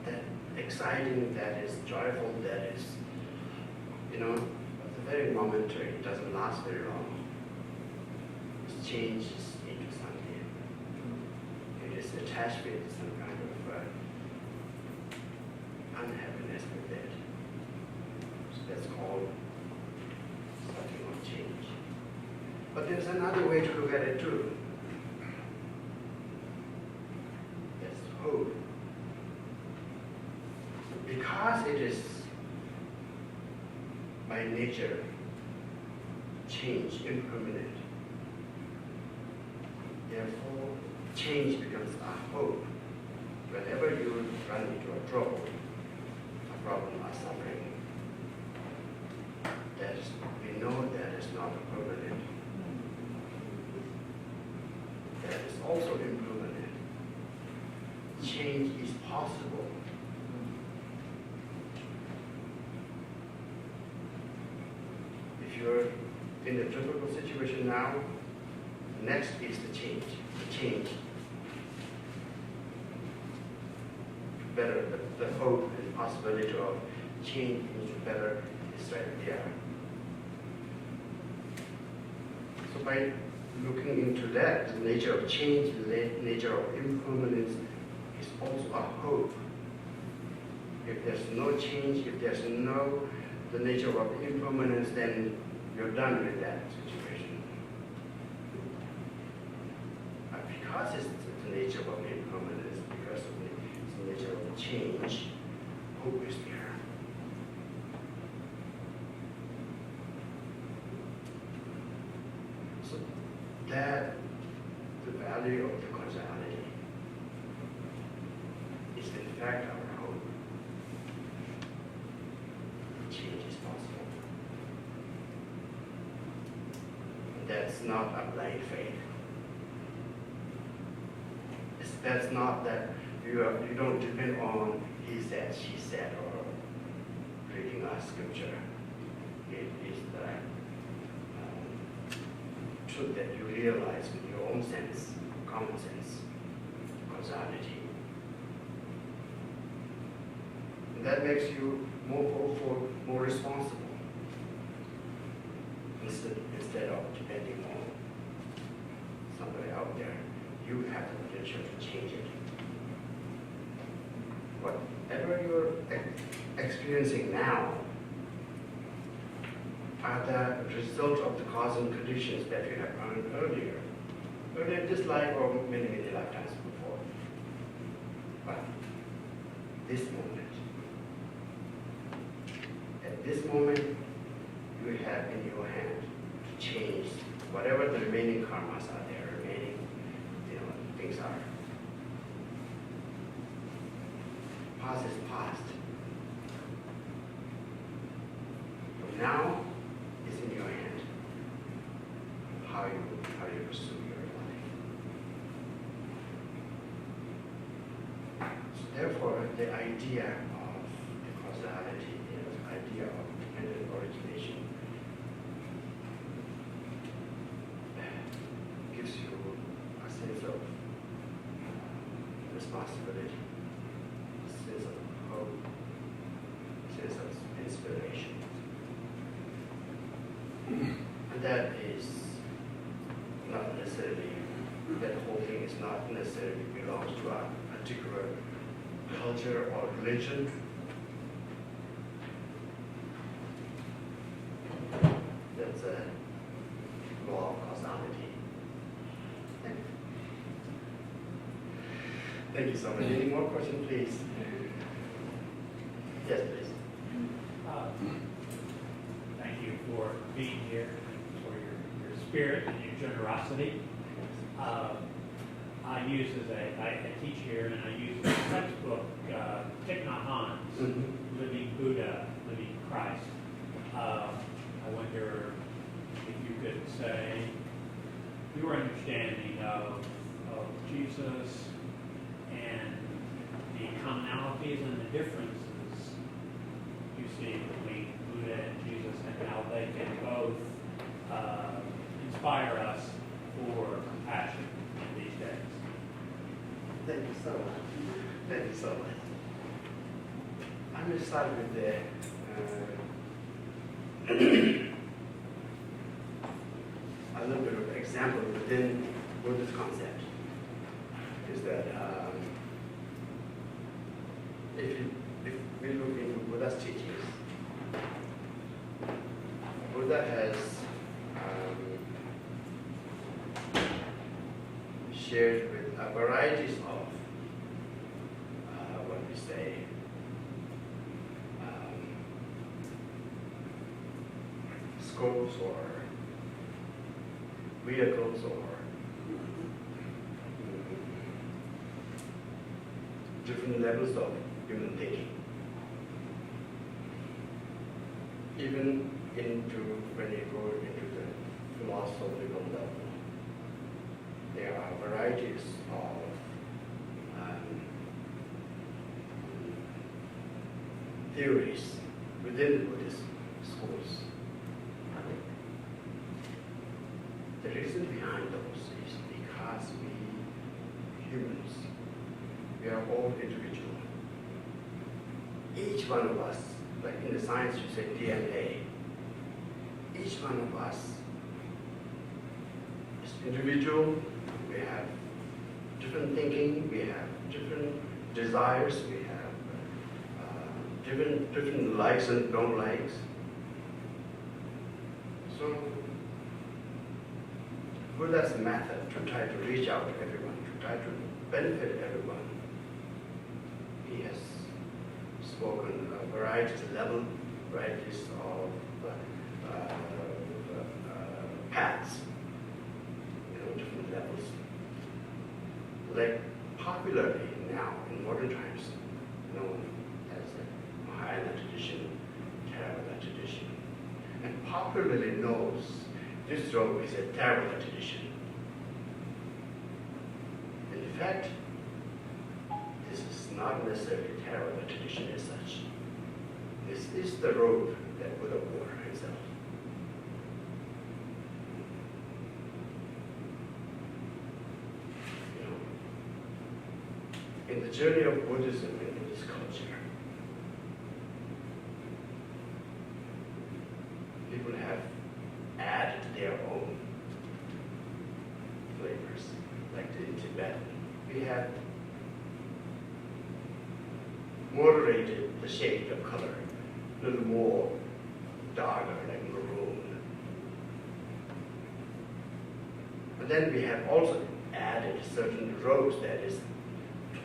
that exciting, that is joyful, that is, very momentary, it doesn't last very long. It changes into something. It is attached with some kind of unhappiness with it. So that's called suffering of change. But there's another way to look at it too. That's hope. Because it is by nature change, impermanent. Therefore, change becomes a hope. Whenever you run into a trouble, a problem, or suffering, we know that is not permanent. That is also impermanent. Change is possible. If you're in a difficult situation now, next is the change. The change. better, the hope and possibility of change into better is right there. So by looking into that, the nature of change, the nature of impermanence is also a hope. If there's no change, if there's no the nature of impermanence, then you're done with that situation. But because it's the nature of impermanence, because of the nature of change, hope is there. So that the value of the causality is in fact our hope. Change is possible. That's not a blind faith. That's not that you don't depend on he said, she said, or reading a scripture. It is the truth that you realize with your own sense, common sense, causality. And that makes you more hopeful, more responsible, instead of depending on somebody out there. You have the potential to change it. Whatever you're experiencing now are the result of the cause and conditions that you have earned earlier in this life or many, many lifetimes before. But this moment, at this moment, you have in your hand to change whatever the remaining karmas are there, remaining things are. Past is past. From now is in your hand. How you pursue your life. So therefore, the idea of the causality, the idea of dependent origination, gives you a sense of responsibility, a sense of hope, a sense of inspiration. And that is not necessarily, that whole thing is not necessarily belongs to a particular culture or religion. That's a law of causality. Thank you so much. Any more questions, please? Yes, please. Thank you for being here, for your spirit and your generosity. I teach here, and I use the textbook, Thich Nhat Hanh's Living Buddha, Living Christ. I wonder if you could say your understanding of Jesus and the commonalities and the differences you see between Buddha and Jesus, and how they can both inspire us for compassion in these days. Thank you so much. Thank you so much. I'm going to start with the a little bit of example within Buddhist concept. Is that if we look into Buddha's teachings, Buddha has shared with a varieties of what we say scopes or vehicles or different levels of human thinking. Even when you go into the philosophical level, there are varieties of theories within the Buddhist schools. The reason behind those is because we humans, we are all individual. each one of us, like in the science you say DNA, each one of us is individual. We have different thinking, we have different desires, we have different likes and don't likes. So Buddha's method to try to reach out to everyone, to try to benefit everyone. He has spoken varieties of paths, different levels. Like popularly now in modern times, known as the Mahayana tradition, Theravada tradition, and popularly knows this road is a Theravada tradition. In fact, this is not necessarily Theravada tradition as such. This is the road that Buddha wore himself. In the journey of Buddhism in this culture, people have added their own flavors. Like in Tibetan, we have moderated the shade of color, a little more darker, like maroon. But then we have also added certain robes that is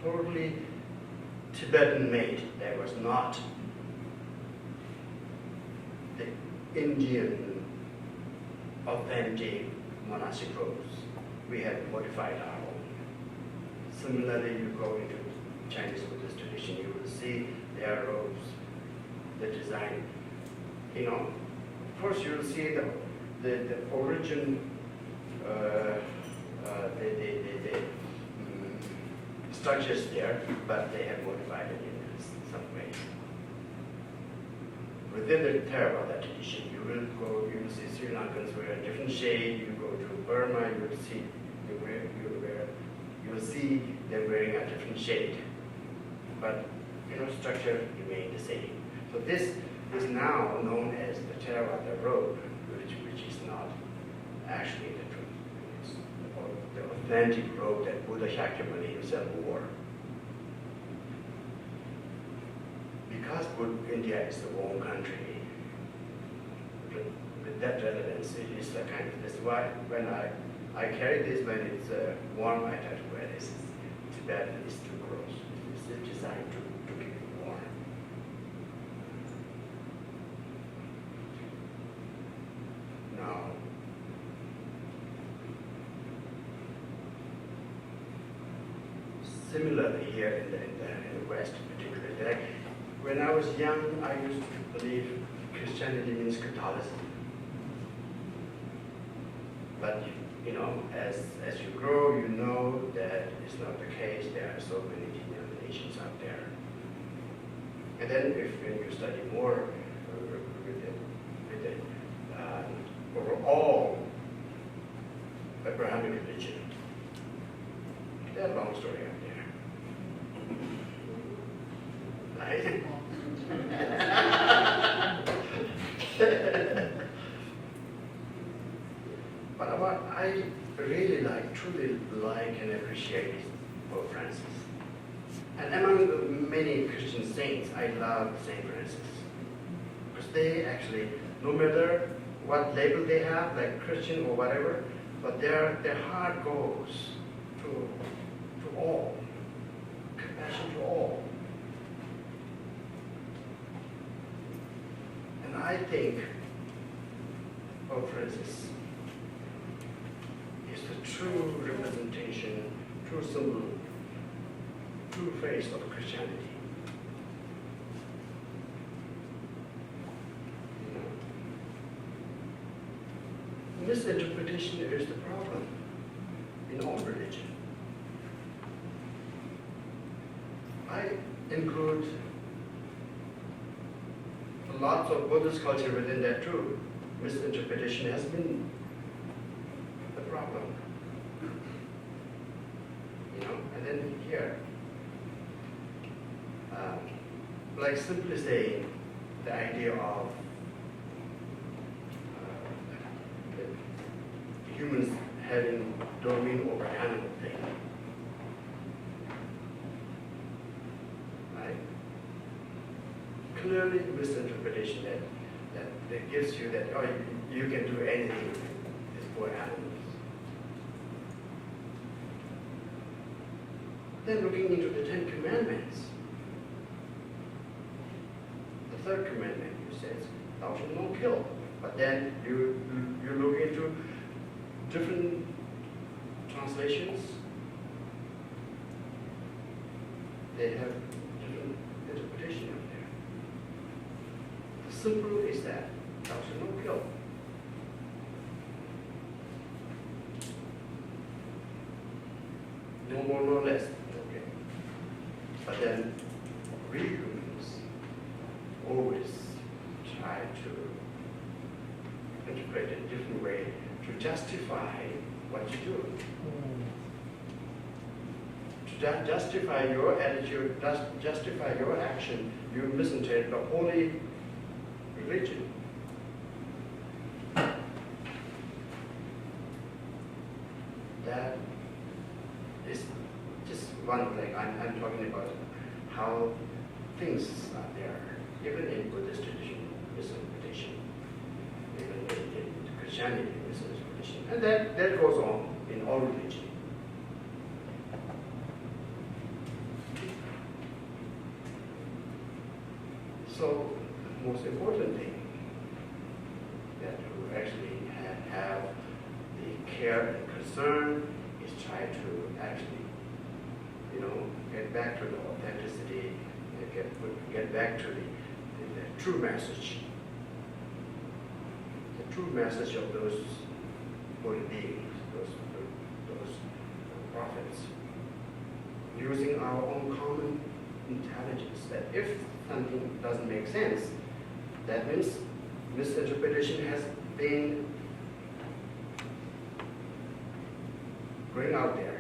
totally Tibetan made. That was not the Indian authentic monastic robes. We have modified our own. Similarly, you go into Chinese Buddhist tradition, you will see their robes, the design. Of course, you will see the origin, structures there, but they have modified it in some ways. Within the Theravada tradition, you will see Sri Lankans wear a different shade. You go to Burma, you will see them wearing a different shade. But structure remained the same. So this is now known as the Theravada robe, which is not actually the truth. It's the authentic robe that Buddha Shakyamuni himself wore. Because India is a warm country, with that relevance, it is a kind of, that's why when I carry this when it's warm, I try to wear this. Tibetan is too gross. It's designed to keep it warm. Now, similarly here in the West particularly, like when I was young, I used to believe Christianity means Catholicism. But as you grow, you know that it's not the case. There are so many denominations out there. And then when you study more with the overall Abrahamic religion, there's a long story out there. Right? But what I really truly like and appreciate is Pope Francis. And among the many Christian saints, I love Saint Francis. Because they actually, no matter what label they have, like Christian or whatever, but their heart goes to all, compassion to all. And I think Pope Francis is the true representation, true symbol, true face of Christianity. Misinterpretation is the problem in all religion. I include lots of Buddhist culture within that too. Misinterpretation has been the problem. And then here, like simply saying the idea of humans having domain over animal thing. Right? Clearly misinterpretation that gives you that, oh, you can do anything for animals. Then looking into the 10 Commandments, the third commandment, you says, thou shalt not kill. But then you look into different translations, they have different interpretation of there. The simple is that thou shalt not kill. No more, no less. Okay. But then we humans always try to interpret it a different way to justify what you do. To justify your attitude, justify your action, you misinterpret the holy religion. That is just one thing. I'm talking about how things are there, even in Buddhist tradition, misinterpretation, even in Christianity, misinterpretation. And that goes on in all religion. So the most important thing that we actually have the care and concern is try to actually, get back to the authenticity and get back to the true message. The true message of those holy beings, those prophets, using our own common intelligence, that if something doesn't make sense, that means misinterpretation has been going out there.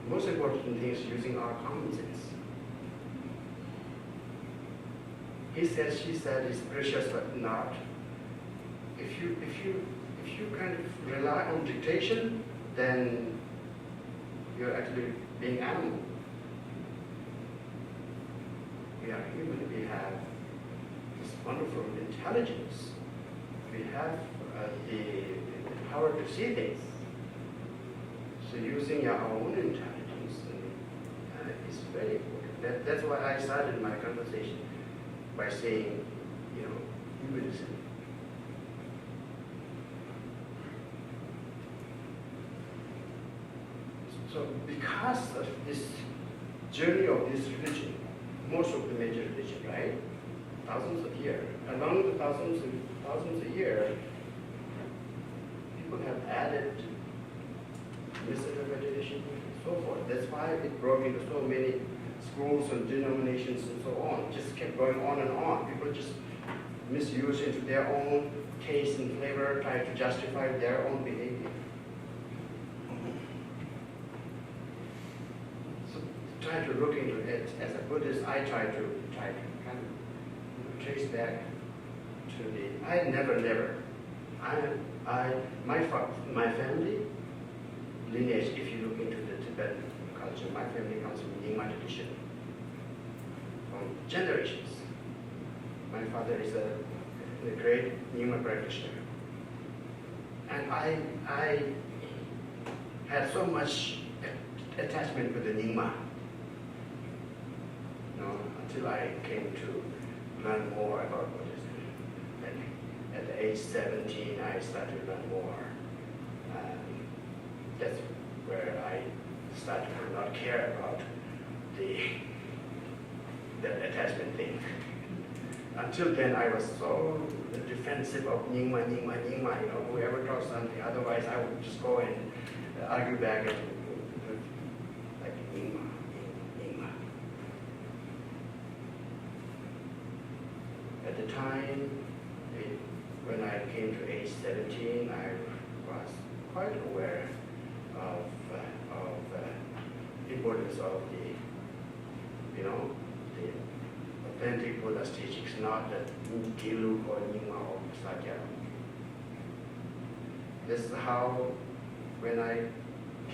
Most important thing is using our common sense. He said, she said is precious but not. If you kind of rely on dictation, then you're actually being animal. We are human. We have this wonderful intelligence. We have the power to see things. So using our own intelligence is very important. That's why I started my conversation by saying, humanism. So because of this journey of this religion, most of the major religion, right? Thousands of years. Along the thousands of years, people have added misinterpretation and so forth. That's why it broke into so many schools and denominations and so on. Just kept going on and on. People just misuse into their own taste and flavor, try to justify their own behavior. So try to look into it as a Buddhist. I try to kind of trace back to the. My family lineage. If you look into the Tibetan culture, my family comes from Nyingma tradition, from generations. My father is a great Nyingma practitioner, and I had so much attachment with the Nyingma, until I came to learn more about Buddhism. And at the age 17, I started to learn more. That's where I started to not care about the attachment thing. Until then, I was so defensive of Nyingma, whoever talks something. Otherwise, I would just go and argue back and like Nyingma. At the time, when I came to age 17, I was quite aware of importance of the the authentic Buddha's teachings, not the Gilu or Nyingma or Sakya. This is how, when I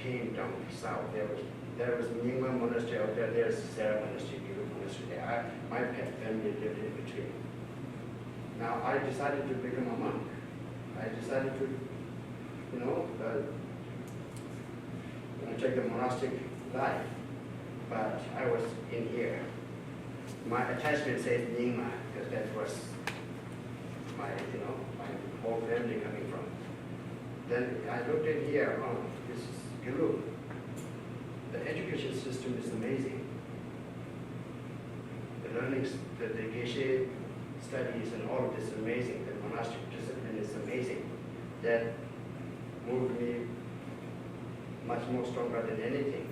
came down south, there was Nyingma monastery out there, there's Sarah monastery, Gilu monastery there. My family lived in between. Now I decided to become a monk. I decided to, take the monastic life. But I was in here. My attachment says Nyingma, because that was my whole family coming from. Then I looked in here, this is Gilu. The education system is amazing. The learning, the Geshe studies and all of this is amazing. The monastic discipline is amazing. That moved me much more stronger than anything.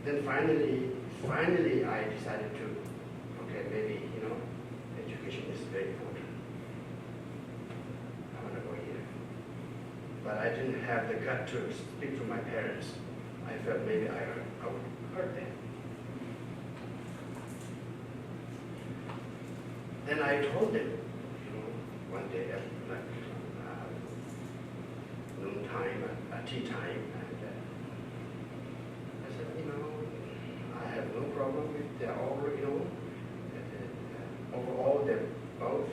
Then finally I decided to, okay, maybe, education is very important. I want to go here. But I didn't have the gut to speak to my parents. I felt maybe I would hurt them. Then I told them, one day at noon time, at tea time, and I said, I have no problem with the overall they're both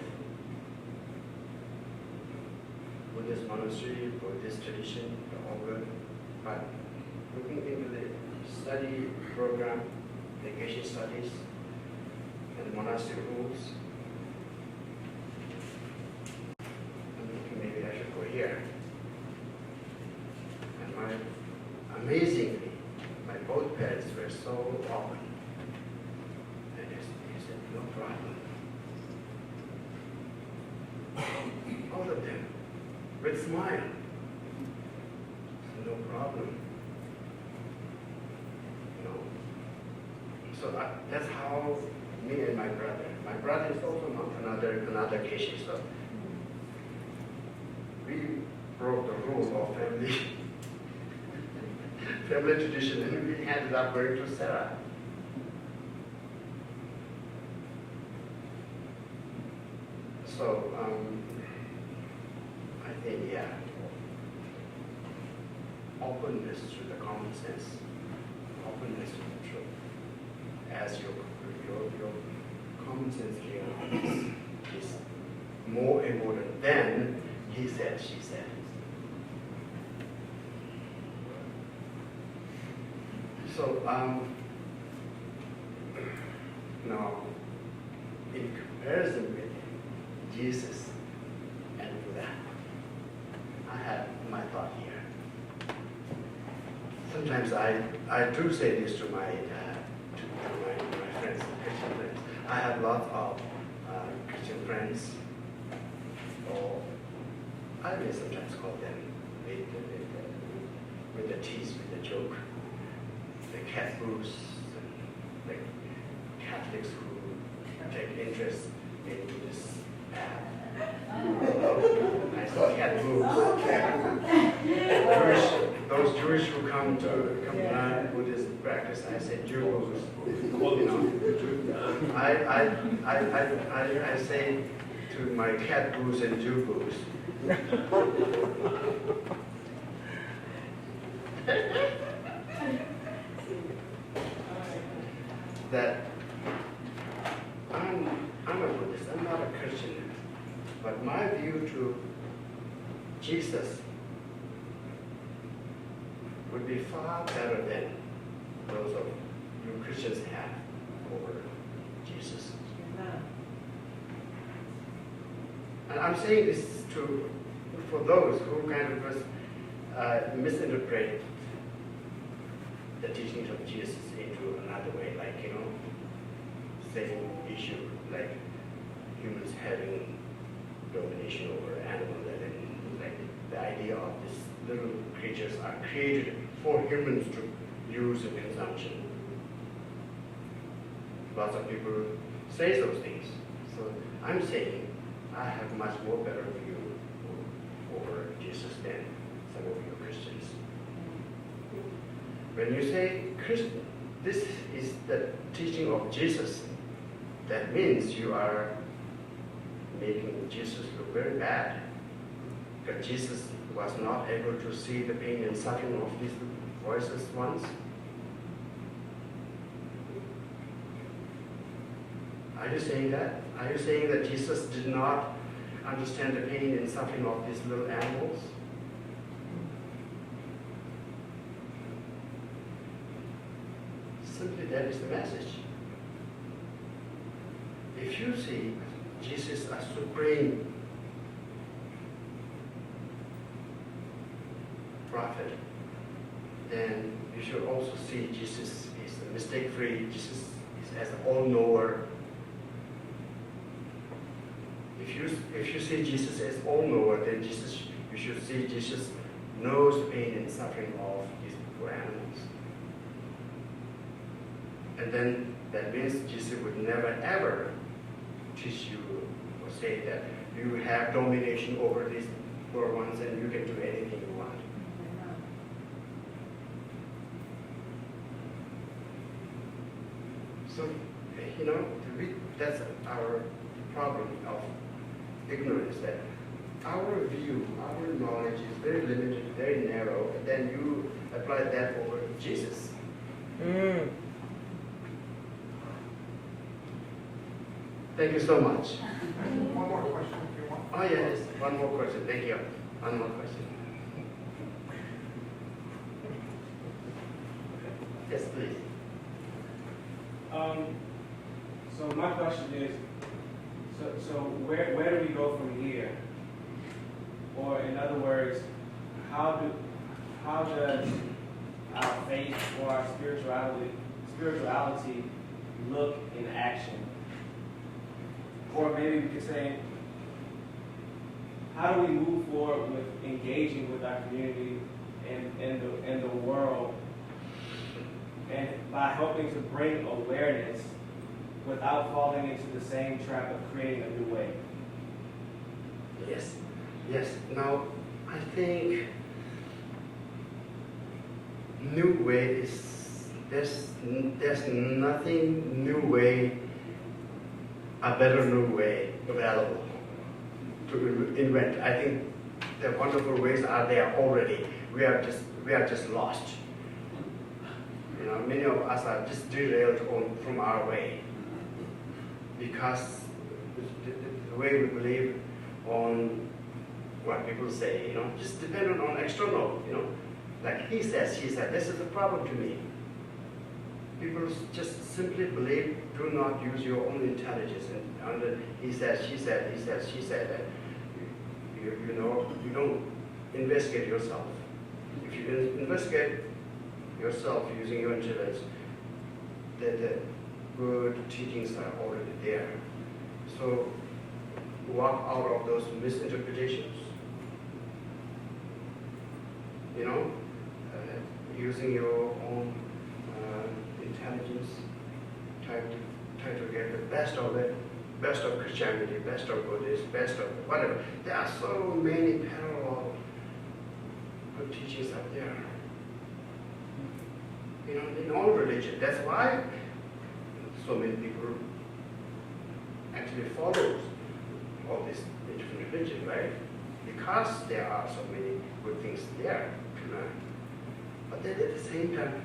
Buddhist monastery, Buddhist tradition, they're all good. But looking into the study program, the Geshe studies, and the monastic rules, I'm thinking maybe I should go here. And amazingly, my both parents were so open. And he said, no problem. All of them, with smile. No problem. So that's how me and my brother is also not another Geshe, so we broke the rule of family tradition, and we ended up going to Sarah. So I think, openness to the common sense, openness to the truth, as your common sense is more important than he said, she said. So now, in comparison with Jesus and Buddha, I have my thought here. Sometimes I do say this to my friends, Christian friends. I have lots of Christian friends, or I may sometimes call them with the tease, with the joke, the Catholics, the Catholics who take interest in this path. I saw cat moves. Those Jewish who come to learn Buddhist practice, I say Jews. I say to my cat boos and Jew boos. That I'm a Buddhist, I'm not a Christian, but my view to Jesus would be far better than those of you Christians have over Jesus. And I'm saying this for those who kind of misinterpret the teachings of Jesus into another way, like, same issue, like humans having domination over animals, and like the idea of these little creatures are created for humans to use in consumption. Lots of people say those things. So I'm saying I have much more better view over Jesus than some of you Christians. When you say Christian, this is the teaching of Jesus, that means you are making Jesus look very bad. Because Jesus was not able to see the pain and suffering of these voices once. Are you saying that? Are you saying that Jesus did not understand the pain and suffering of these little animals? Simply that is the message. If you see Jesus as supreme prophet, then you should also see Jesus is mistake-free. Jesus is as an all-knower. If you see Jesus as all-knower, then you should see Jesus knows the pain and suffering of these poor animals. And then that means Jesus would never ever teach you or say that you have domination over these poor ones and you can do anything you want. So, that's our problem of ignorance, that our view, our knowledge is very limited, very narrow, and then you apply that over Jesus. Thank you so much. One more question if you want. Oh yes, one more question. Thank you. One more question. Yes, please. So my question is, so where do we go from here? Or in other words, how does our faith or our spirituality look in action? Or maybe we could say, how do we move forward with engaging with our community and the world, and by helping to bring awareness without falling into the same trap of creating a new way? Yes. Yes. Now, I think new way is there's nothing new way, a better new way available to invent. I think the wonderful ways are there already. We are just lost. Many of us are just derailed from our way because the way we believe on what people say, just dependent on external, like he says, she said, this is a problem to me. People just simply believe, do not use your own intelligence. And he said, she said, he said, she said, that you don't investigate yourself. If you investigate yourself using your intelligence, the good teachings are already there. So walk out of those misinterpretations. Using your own intelligence, try to get the best of it, best of Christianity, best of Buddhism, best of whatever. There are so many parallel good teachings out there. In all religion. That's why so many people actually follow all this different religion, right? Because there are so many good things there to learn. But then at the same time,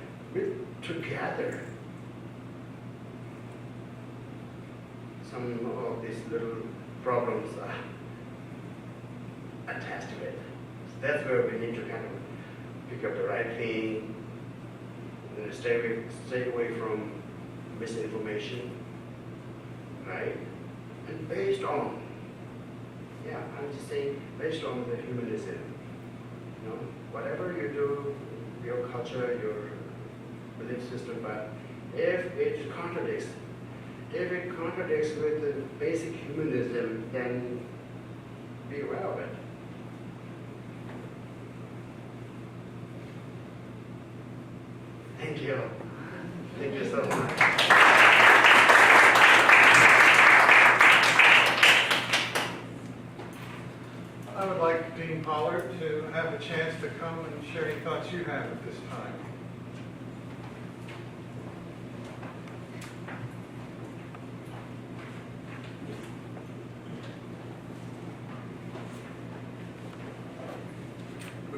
together, some of these little problems are attached to it. So that's where we need to kind of pick up the right thing, and stay away from misinformation, right? And based on, I'm just saying, based on the humanism, whatever you do, your culture, your belief system, but if it contradicts with the basic humanism, then be aware of it. Thank you. Thank you so much. I would like Dean Pollard to have a chance to come and share any thoughts you have at this time.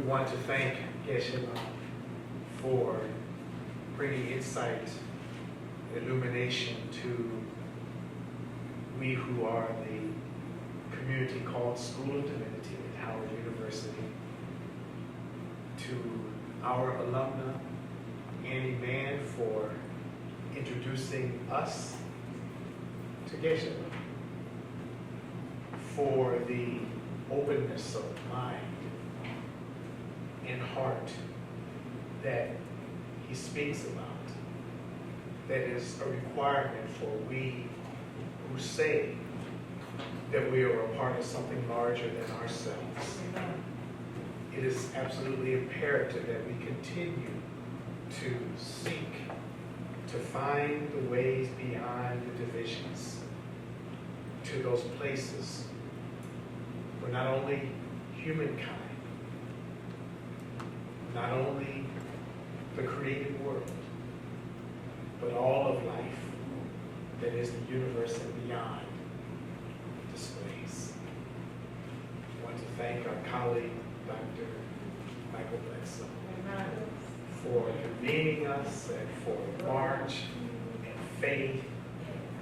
want to thank Geshe for bringing insight, illumination to we who are the community called School of Divinity at Howard University, to our alumna, Mann, for introducing us to Geshe, for the openness of mind and heart that he speaks about, that is a requirement for we who say that we are a part of something larger than ourselves. It is absolutely imperative that we continue to seek to find the ways beyond the divisions to those places where not only humankind, not only the created world, but all of life that is the universe and beyond displays. I want to thank our colleague, Dr. Michael Bledsoe, for convening us and for March and Faith,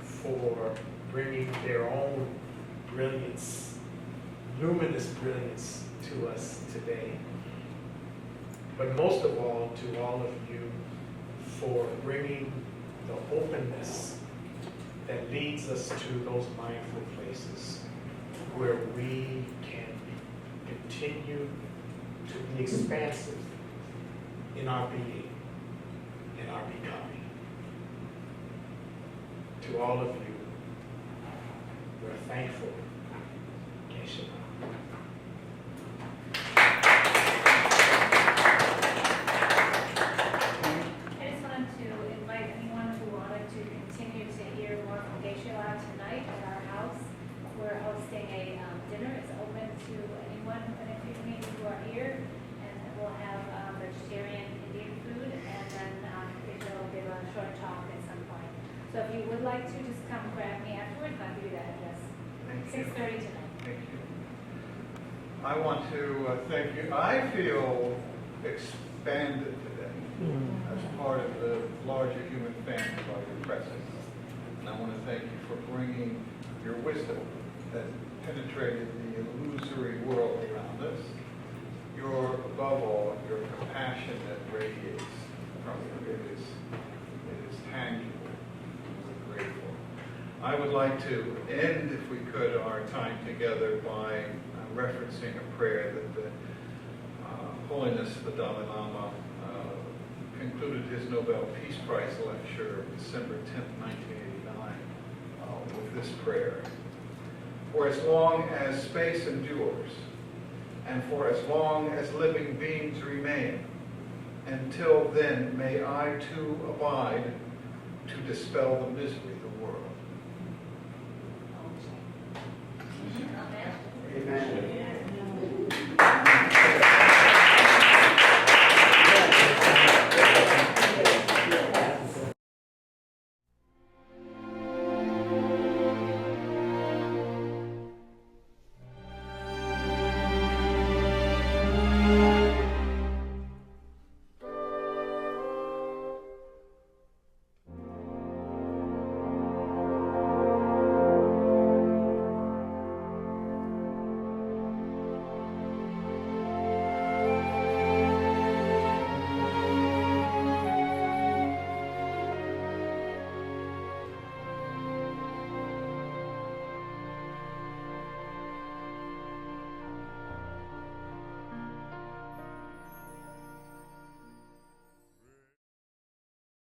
for bringing their own brilliance, luminous brilliance to us today. But most of all, to all of you for bringing the openness that leads us to those mindful places where we can continue to be expansive in our being, in our becoming. To all of you, we're thankful. Geshe. I just wanted to invite anyone who wanted to continue to hear more from Geshe tonight at our house. We're hosting a dinner. It's open to anyone and everyone who are here. And we'll have vegetarian Indian food, and then they'll give a short talk at some point. So if you would like to, just come grab me afterwards. I'll give you that address. Thank you. 6:30 tonight. Thank you. I want to thank you. I feel expanded today as part of the larger human family by your presence. And I want to thank you for bringing your wisdom that penetrated the illusory world around us. Above all, your compassion that radiates from you. It is tangible. We're grateful. I would like to end, if we could, our time together by referencing a prayer that the Holiness the Dalai Lama concluded his Nobel Peace Prize lecture of December 10th, 1989, with this prayer. For as long as space endures, and for as long as living beings remain, until then may I too abide to dispel the misery of the world. Amen. Amen.